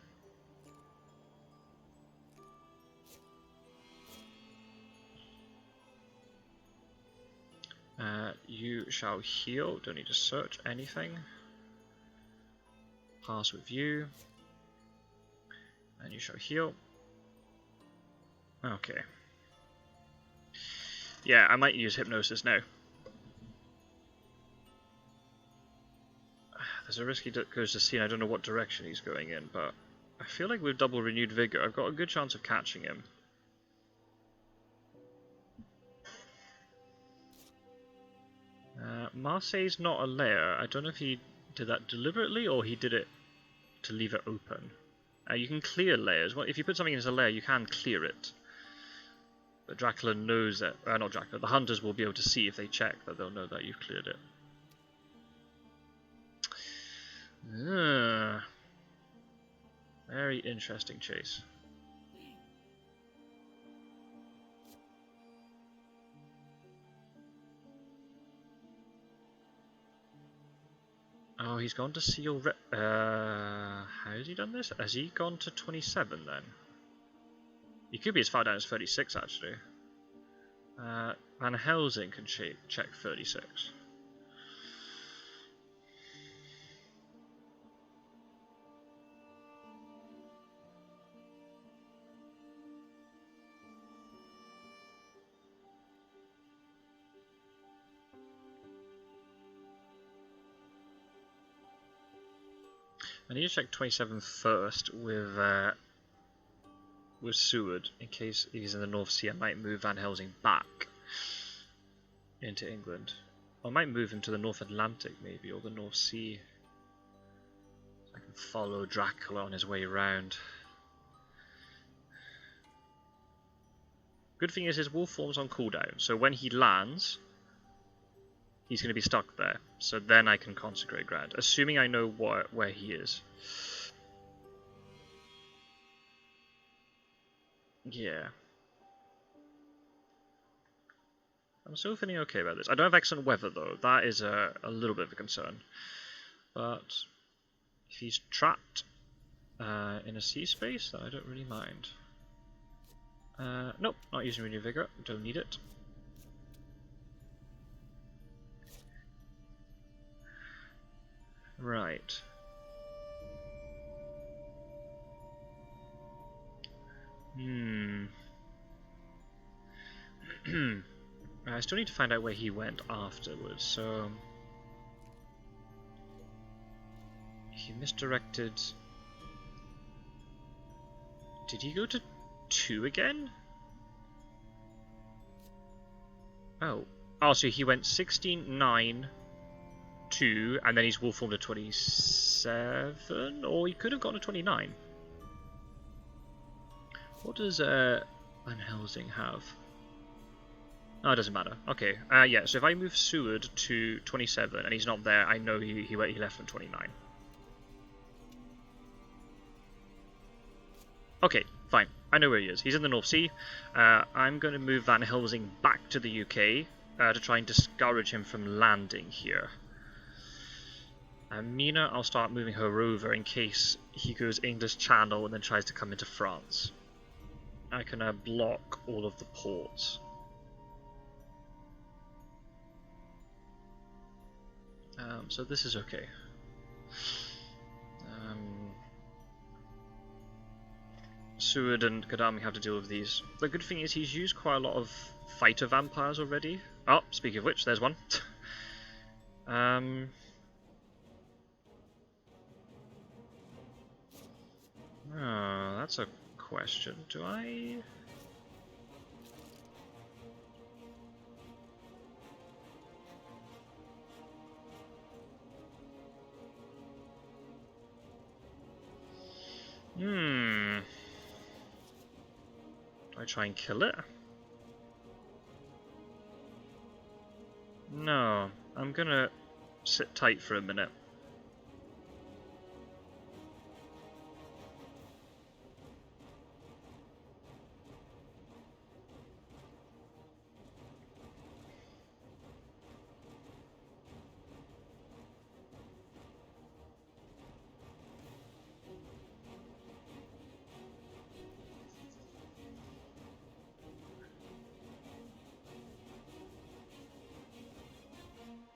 You shall heal, don't need to search anything. Pass with you. And you shall heal. Okay. Yeah, I might use hypnosis now. There's a risk he goes to sea and I don't know what direction he's going in, but I feel like with double renewed vigor, I've got a good chance of catching him. Marseille's not a lair. I don't know if he did that deliberately or he did it to leave it open. You can clear layers. Well, if you put something in as a lair, you can clear it. But Dracula knows that... not Dracula. The hunters will be able to see if they check that they'll know that you've cleared it. Very interesting chase. Oh, he's gone to seal... how has he done this? Has he gone to 27 then? He could be as far down as 36 actually. Van Helsing can check 36. I need to check 27 first with Seward, in case he's in the North Sea. I might move Van Helsing back into England. I might move him to the North Atlantic maybe, or the North Sea. So I can follow Dracula on his way around. Good thing is his wolf form's on cooldown, so when he lands, he's going to be stuck there. So then I can consecrate ground, assuming I know where he is. Yeah. I'm still feeling okay about this. I don't have excellent weather though. That is a little bit of a concern. But if he's trapped in a sea space, then I don't really mind. Nope, not using Renew Vigor. Don't need it. Right. I still need to find out where he went afterwards, so... He misdirected... Did he go to 2 again? Oh. Oh, so he went 16, 9, 2, and then he's wolf formed to 27? Or he could have gone to 29. What does Van Helsing have? Oh, it doesn't matter. Okay, yeah, so if I move Seward to 27 and he's not there, I know he left from 29. Okay, fine. I know where he is. He's in the North Sea. I'm going to move Van Helsing back to the UK to try and discourage him from landing here. Mina, I'll start moving her over in case he goes English Channel and then tries to come into France. I can block all of the ports. So this is okay. Seward and Gadami have to deal with these. The good thing is he's used quite a lot of fighter vampires already. Oh, speaking of which, there's one. Oh, that's a question. Do I Hmm. Do I try and kill it? No. I'm gonna sit tight for a minute.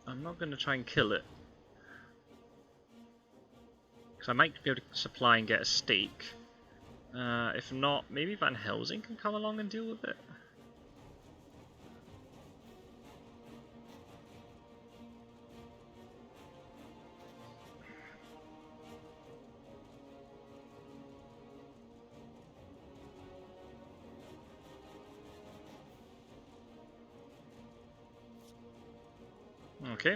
I'm not gonna try and kill it. Because I might be able to supply and get a stake. If not, maybe Van Helsing can come along and deal with it. Okay.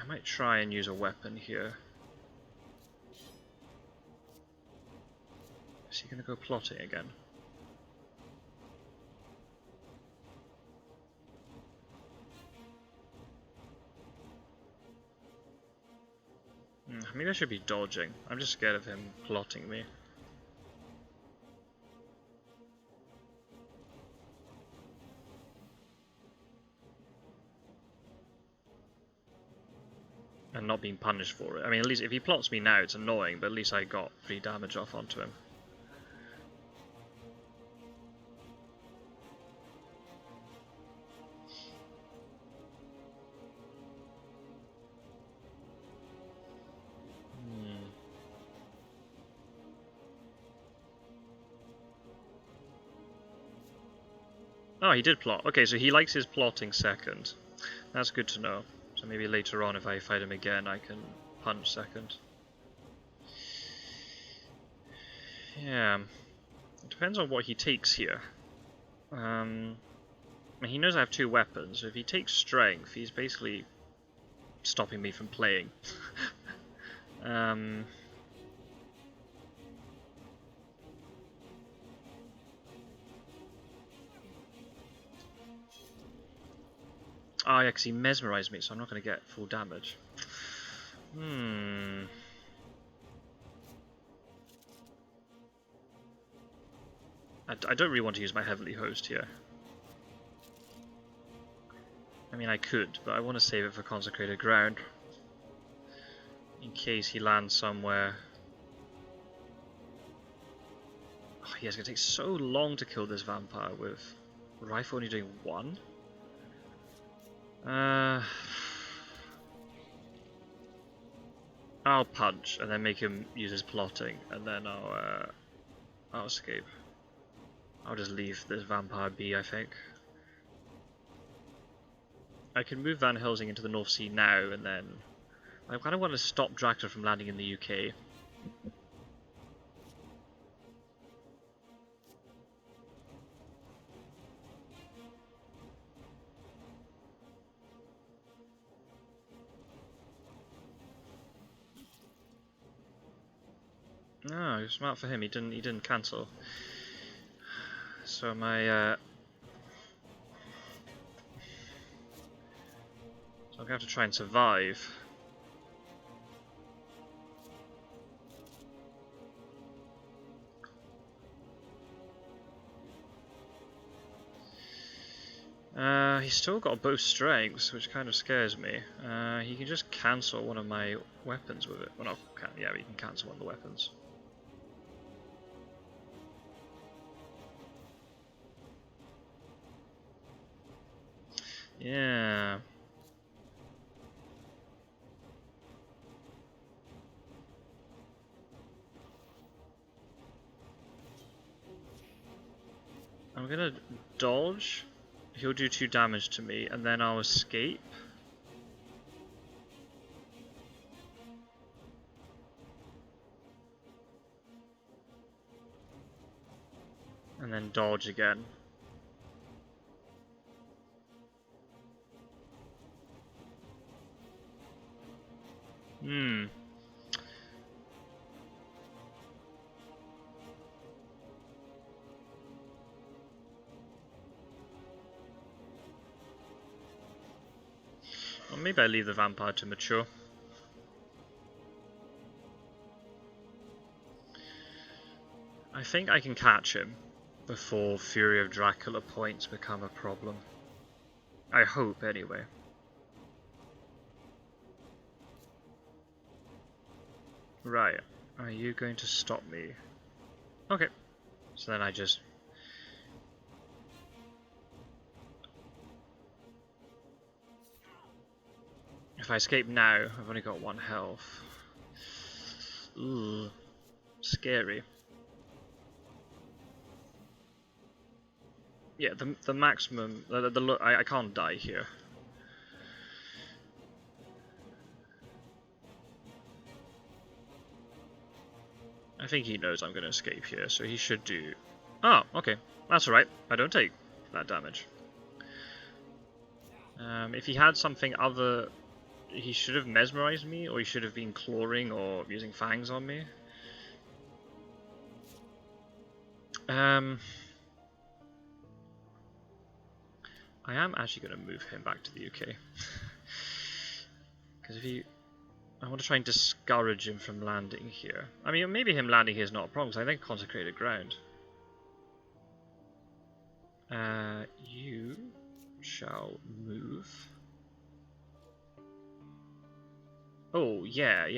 I might try and use a weapon here. Is he gonna go plotting again? Maybe I should be dodging. I'm just scared of him plotting me. And not being punished for it. I mean, at least if he plots me now, it's annoying, but at least I got 3 damage off onto him. Oh, he did plot. Okay, so he likes his plotting second. That's good to know. So maybe later on, if I fight him again, I can punch second. Yeah. It depends on what he takes here. I mean, he knows I have 2 weapons, so if he takes strength, he's basically stopping me from playing. Oh, yeah, because he mesmerized me, so I'm not going to get full damage. I don't really want to use my Heavenly Host here. I mean, I could, but I want to save it for Consecrated Ground. In case he lands somewhere. Oh, yeah, it's going to take so long to kill this vampire with rifle only doing 1. I'll punch and then make him use his plotting, and then I'll escape. I'll just leave this vampire be, I think. I can move Van Helsing into the North Sea now, and then I kind of want to stop Dracula from landing in the UK. Oh, smart for him. He didn't cancel. So my so I'm gonna have to try and survive. He's still got both strengths, which kind of scares me. He can just cancel one of my weapons with it. Well, not yeah, he can cancel one of the weapons. Yeah. I'm gonna dodge. He'll do 2 damage to me, and then I'll escape. And then dodge again. Hmm. Well, maybe I leave the vampire to mature. I think I can catch him before Fury of Dracula points become a problem. I hope, anyway. Right. Are you going to stop me? Okay. So then I just... If I escape now, I've only got 1 health. Ooh. Scary. Yeah, the maximum... I can't die here. I think he knows I'm going to escape here, so he should do... Oh, okay. That's alright. I don't take that damage. If he had something other... He should have mesmerized me, or he should have been clawing or using fangs on me. I am actually going to move him back to the UK. Because if he... I want to try and discourage him from landing here. I mean, maybe him landing here is not a problem, because I think consecrated ground. You shall move. Oh, yeah.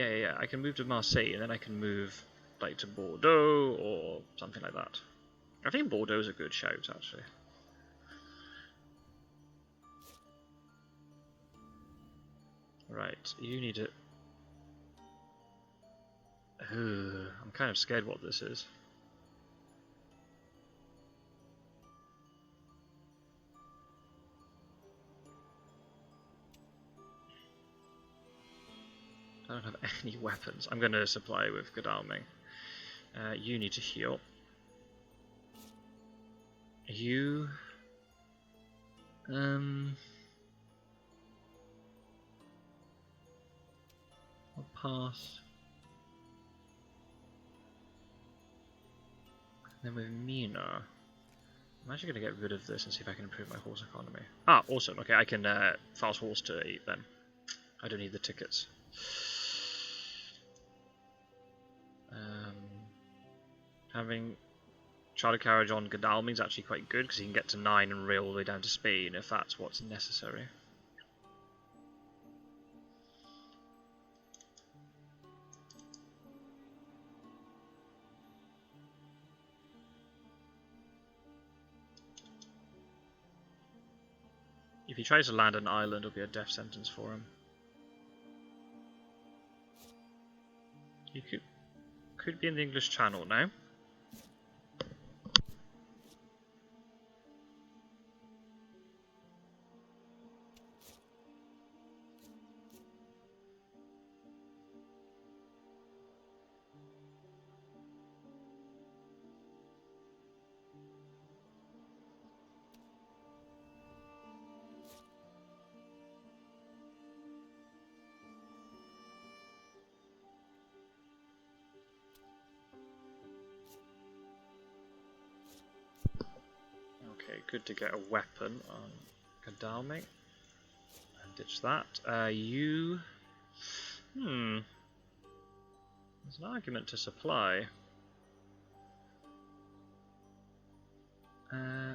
I can move to Marseille, and then I can move, like, to Bordeaux, or something like that. I think Bordeaux's a good shout, actually. Right, you need to... I'm kind of scared what this is. I don't have any weapons. I'm going to supply with Godalming. You need to heal. You... I'll pass. Then with Mina, I'm actually going to get rid of this and see if I can improve my horse economy. Ah, awesome. Okay, I can fast horse to 8 then. I don't need the tickets. Having charter carriage on Godalming is actually quite good because you can get to 9 and rail all the way down to Spain if that's what's necessary. If he tries to land an island, it'll be a death sentence for him. He could be in the English Channel now. Okay, good to get a weapon on Godalming. And ditch that. You... There's an argument to supply.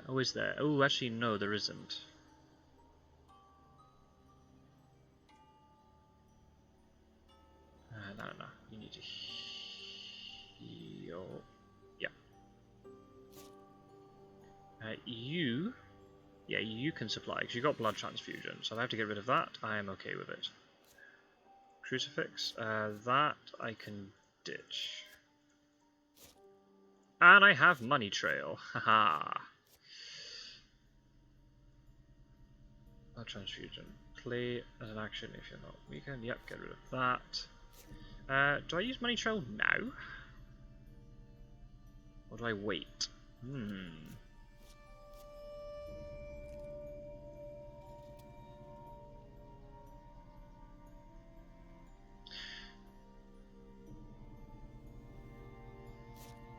Oh, is there? Oh, actually, no, there isn't. No. You need to heal. Yeah. You can supply, because you got blood transfusion, so if I have to get rid of that, I am okay with it. Crucifix, that I can ditch. And I have money trail, haha. Blood transfusion, play as an action if you're not weakened, yep, get rid of that. Do I use money trail now? Or do I wait?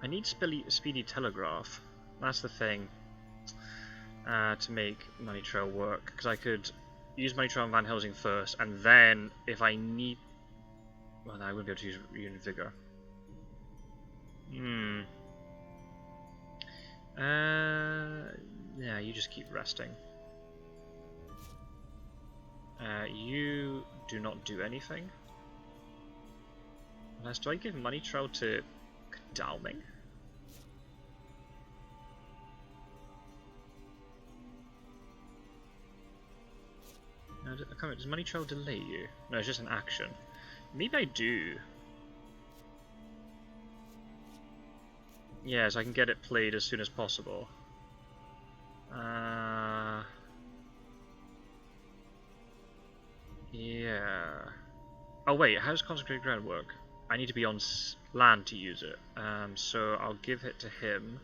I need speedy telegraph. That's the thing. To make Money Trail work, because I could use Money Trail on Van Helsing first, and then if I need... Well, no, I wouldn't be able to use Unit Vigor. Yeah, you just keep resting. You do not do anything. Unless, do I give Money Trail to Godalming? No, I can't remember, does Money Trail delay you? No, it's just an action. Maybe I do. Yeah, so I can get it played as soon as possible. Yeah. Oh wait, how does Consecrated Ground work? I need to be on land to use it. So I'll give it to him.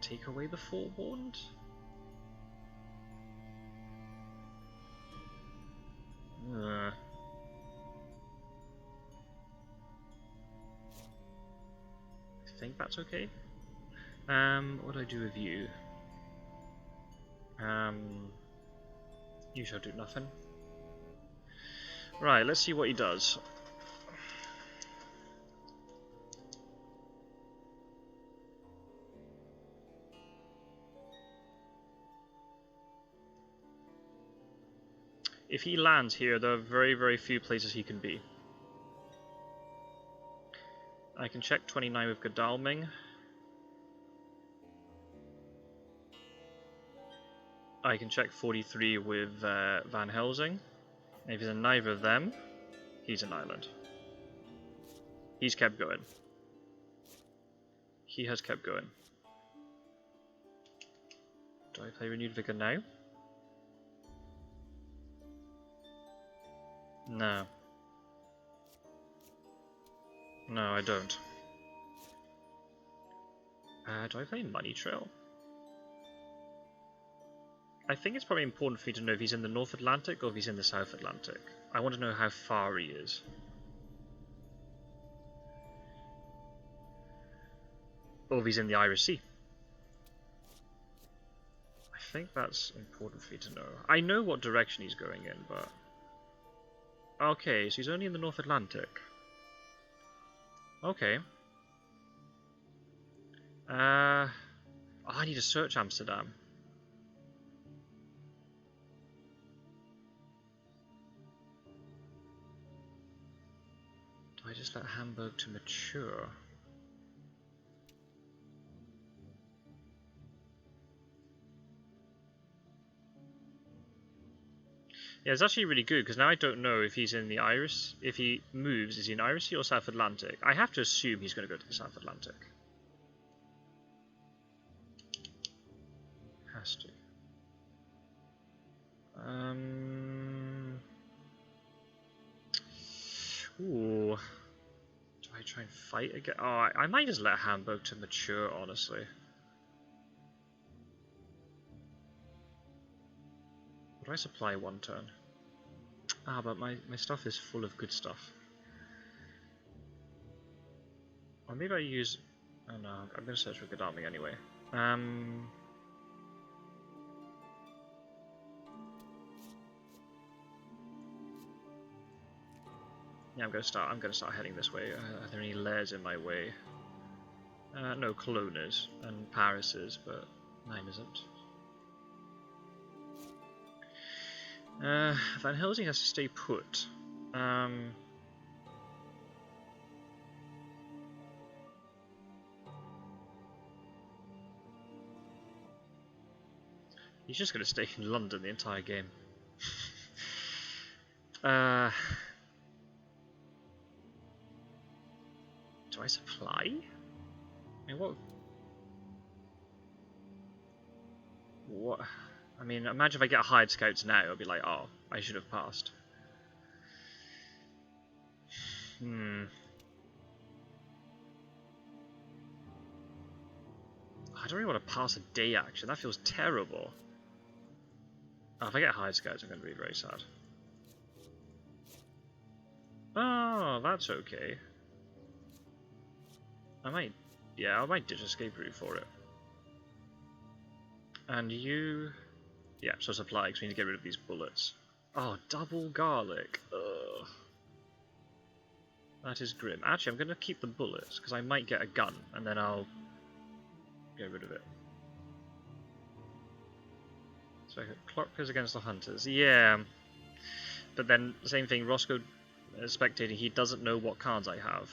Take away the Forewarned? I think that's okay. What do I do with you? You shall do nothing. Right, let's see what he does. If he lands here, there are very, very few places he can be. I can check 29 with Godalming. I can check 43 with Van Helsing. And if he's in neither of them, he's an island. He's kept going. He has kept going. Do I play Renewed Vigor now? No. No, I don't. Do I play Money Trail? I think it's probably important for you to know if he's in the North Atlantic or if he's in the South Atlantic. I want to know how far he is. Or if he's in the Irish Sea. I think that's important for you to know. I know what direction he's going in, but... Okay, so he's only in the North Atlantic. Okay. Oh, I need to search Amsterdam. Do I just let Hamburg to mature? Yeah, it's actually really good because now I don't know if he's in the Irish. If he moves, is he in Irish Sea or South Atlantic? I have to assume he's going to go to the South Atlantic. Has to. Ooh. Do I try and fight again? Oh, I might just let Hamburg to mature, honestly. What do I supply one turn? Ah, but my stuff is full of good stuff. Or maybe I use... Oh no, I'm going to search for Godalming anyway. Yeah, I'm going to start heading this way. Are there any lairs in my way? No, Cologne is, and Paris is, but mine isn't. Van Helsing has to stay put. He's just going to stay in London the entire game. Do I supply? I mean, what? I mean, imagine if I get hired scouts now, I'll be like, oh, I should have passed. I don't really want to pass a day action, that feels terrible. Oh, if I get hired scouts, I'm going to be very sad. Oh, that's okay. I might, yeah, I might ditch escape route for it. And you, yeah, so supply, because we need to get rid of these bullets. Oh, double garlic. Ugh. That is grim. Actually, I'm going to keep the bullets, because I might get a gun, and then I'll get rid of it. So, clock goes against the hunters. Yeah. But then, same thing, Roscoe is spectating, he doesn't know what cards I have.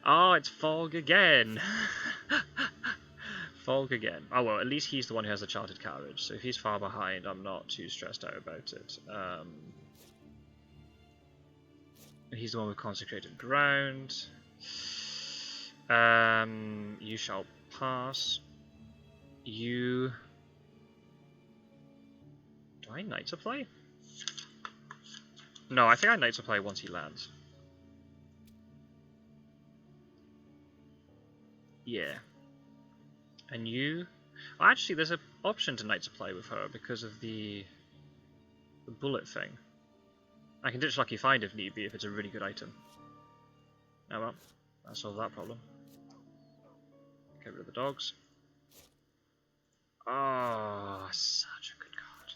Oh, it's Fog again! Fog again. Oh well, at least he's the one who has the charted carriage, so if he's far behind, I'm not too stressed out about it. He's the one with consecrated ground. You shall pass. You... Do I Knight Supply? No, I think I Knight Supply once he lands. Yeah. And you... Oh, actually, there's an option to Knight Supply with her because of the bullet thing. I can ditch Lucky Find if need be, if it's a really good item. Oh well, that solved that problem. Get rid of the dogs. Oh, such a good card.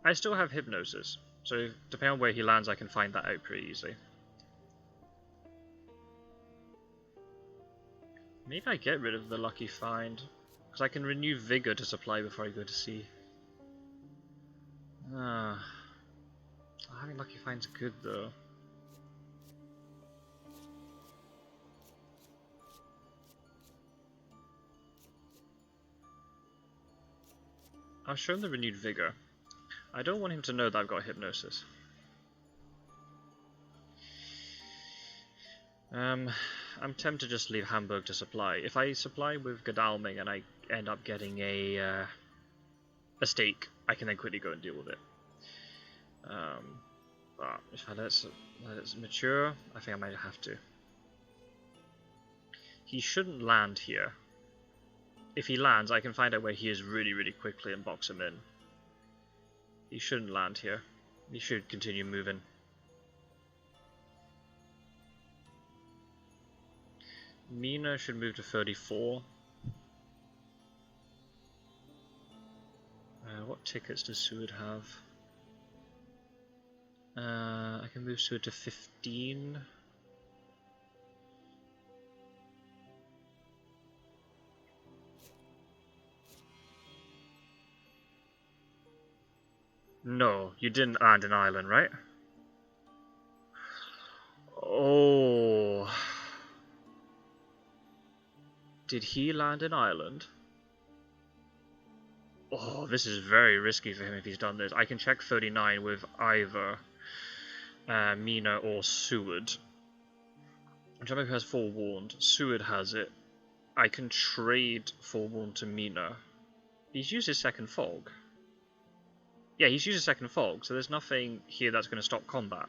I still have Hypnosis, so depending on where he lands, I can find that out pretty easily. Maybe I get rid of the Lucky Find, because I can renew Vigor to supply before I go to sea. Having Lucky Find's good though. I'll show him the renewed Vigor. I don't want him to know that I've got Hypnosis. I'm tempted to just leave Hamburg to supply. If I supply with Godalming and I end up getting a stake, I can then quickly go and deal with it. But if I let it mature, I think I might have to. He shouldn't land here. If he lands, I can find out where he is really, really quickly and box him in. He shouldn't land here. He should continue moving. Mina should move to 34. What tickets does Seward have? I can move Seward to 15. No, you didn't land an island, right? Oh. Did he land an island? Oh, this is very risky for him if he's done this. I can check 39 with either Mina or Seward. I'm trying to know who has Forewarned. Seward has it. I can trade Forewarned to Mina. He's used his second fog. Yeah, he's used his second fog, so there's nothing here that's going to stop combat.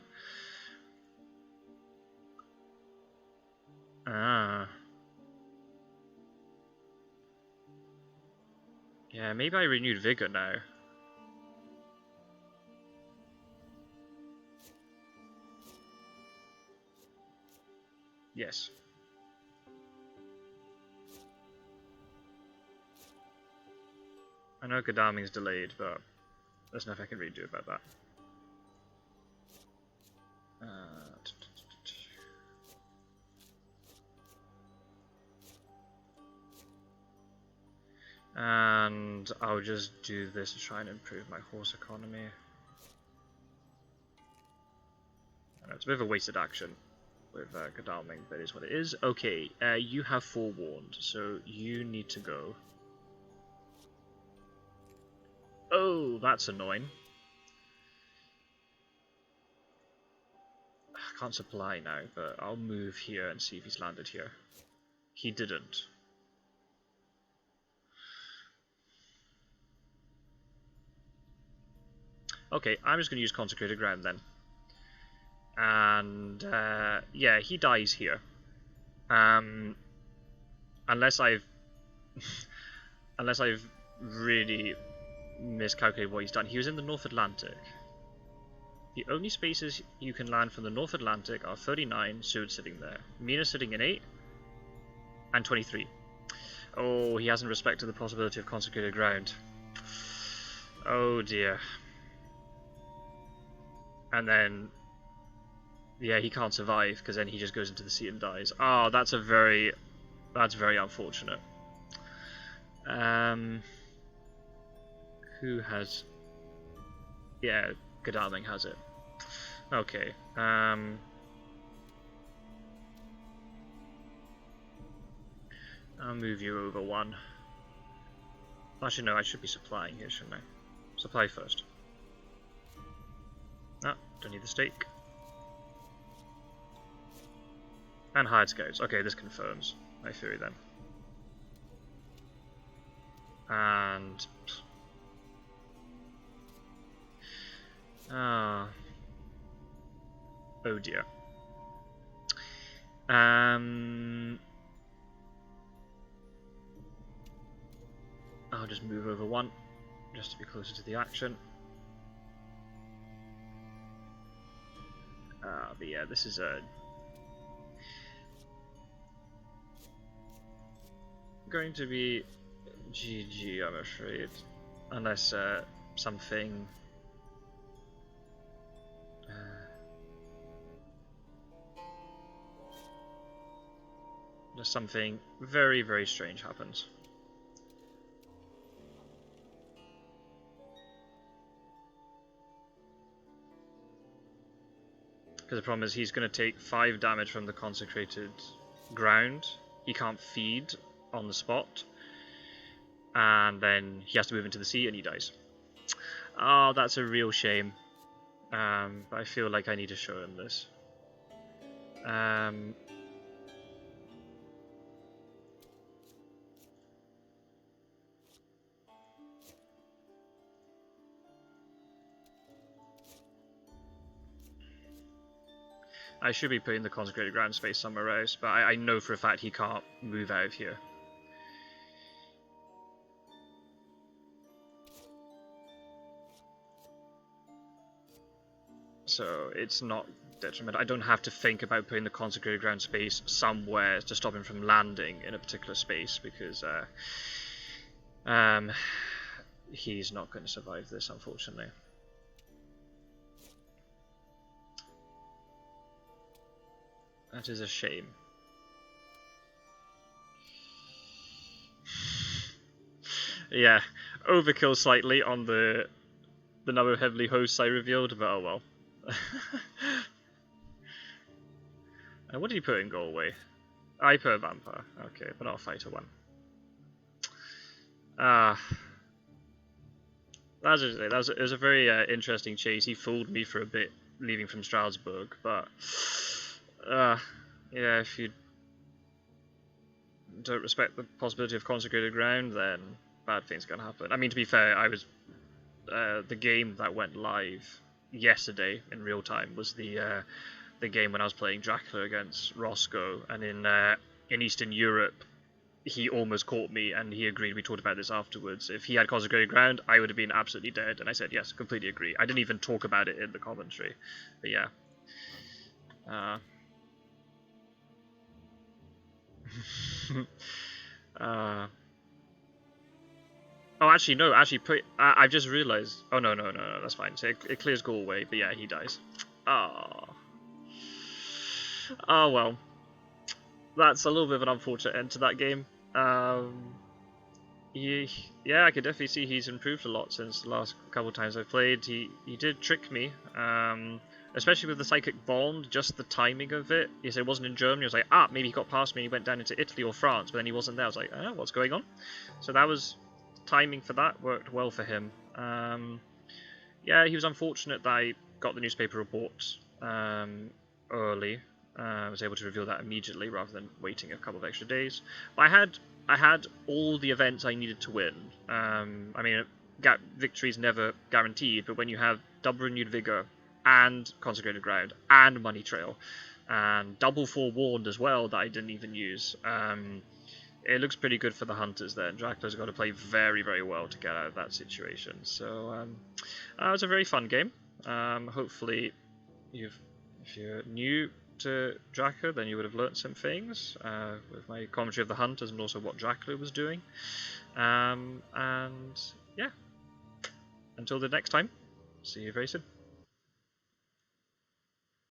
Ah. Yeah, maybe I renewed Vigor now. Yes. I know Godalming's delayed, but there's nothing I can really do about that. And I'll just do this to try and improve my horse economy. I know it's a bit of a wasted action with Godalming, but it is what it is. Okay, you have Forewarned, so you need to go. Oh, that's annoying. I can't supply now, but I'll move here and see if he's landed here. He didn't. Okay, I'm just going to use Consecrated Ground then. And, yeah, he dies here. Unless I've... unless I've really miscalculated what he's done. He was in the North Atlantic. The only spaces you can land from the North Atlantic are 39, Seward sitting there. Mina sitting in 8, and 23. Oh, he hasn't respected the possibility of consecrated ground. Oh dear. And then, yeah, he can't survive, because then he just goes into the sea and dies. Oh, that's very unfortunate. Who has... Yeah, Godalming has it. Okay. I'll move you over 1. Actually, no, I should be supplying here, shouldn't I? Supply first. Ah, don't need the stake. And hired scouts. Okay, this confirms my theory then. And... oh dear. I'll just move over 1, just to be closer to the action. But yeah, this is going to be GG, I'm afraid, unless something something very, very strange happens. Because the problem is he's going to take 5 damage from the consecrated ground. He can't feed on the spot. And then he has to move into the sea and he dies. Oh, that's a real shame. But I feel like I need to show him this. I should be putting the consecrated ground space somewhere else, but I know for a fact he can't move out of here. So it's not detrimental. I don't have to think about putting the consecrated ground space somewhere to stop him from landing in a particular space, because he's not going to survive this, unfortunately. That is a shame. Yeah, overkill slightly on the number of heavily hosts I revealed, but oh well. And what did he put in Galway? I put a vampire. Okay, but not a fighter one. It was a very interesting chase. He fooled me for a bit, leaving from Strasbourg, but yeah, if you don't respect the possibility of consecrated ground, then bad things can happen. I mean, to be fair, I was the game that went live yesterday in real time was the game when I was playing Dracula against Roscoe, and in Eastern Europe, he almost caught me, and he agreed. We talked about this afterwards. If he had consecrated ground, I would have been absolutely dead, and I said yes, completely agree. I didn't even talk about it in the commentary, but yeah. Oh, actually, no. Actually, I've just realised. Oh no, that's fine. So it clears Galway, but yeah, he dies. Oh well. That's a little bit of an unfortunate end to that game. Yeah, I could definitely see he's improved a lot since the last couple of times I've played. He did trick me. Especially with the Psychic Bond, just the timing of it. He said it wasn't in Germany. I was like, maybe he got past me and he went down into Italy or France, but then he wasn't there. I was like, what's going on? So that was, timing for that worked well for him. Yeah, he was unfortunate that I got the newspaper report early. I was able to reveal that immediately rather than waiting a couple of extra days. But I had all the events I needed to win. I mean, victory's never guaranteed, but when you have double renewed vigor, and consecrated ground, and money trail, and double forewarned as well that I didn't even use. it looks pretty good for the hunters then. Dracula's got to play very, very well to get out of that situation. So it was a very fun game. Hopefully, if you're new to Dracula, then you would have learnt some things with my commentary of the hunters and also what Dracula was doing. And yeah, until the next time, see you very soon.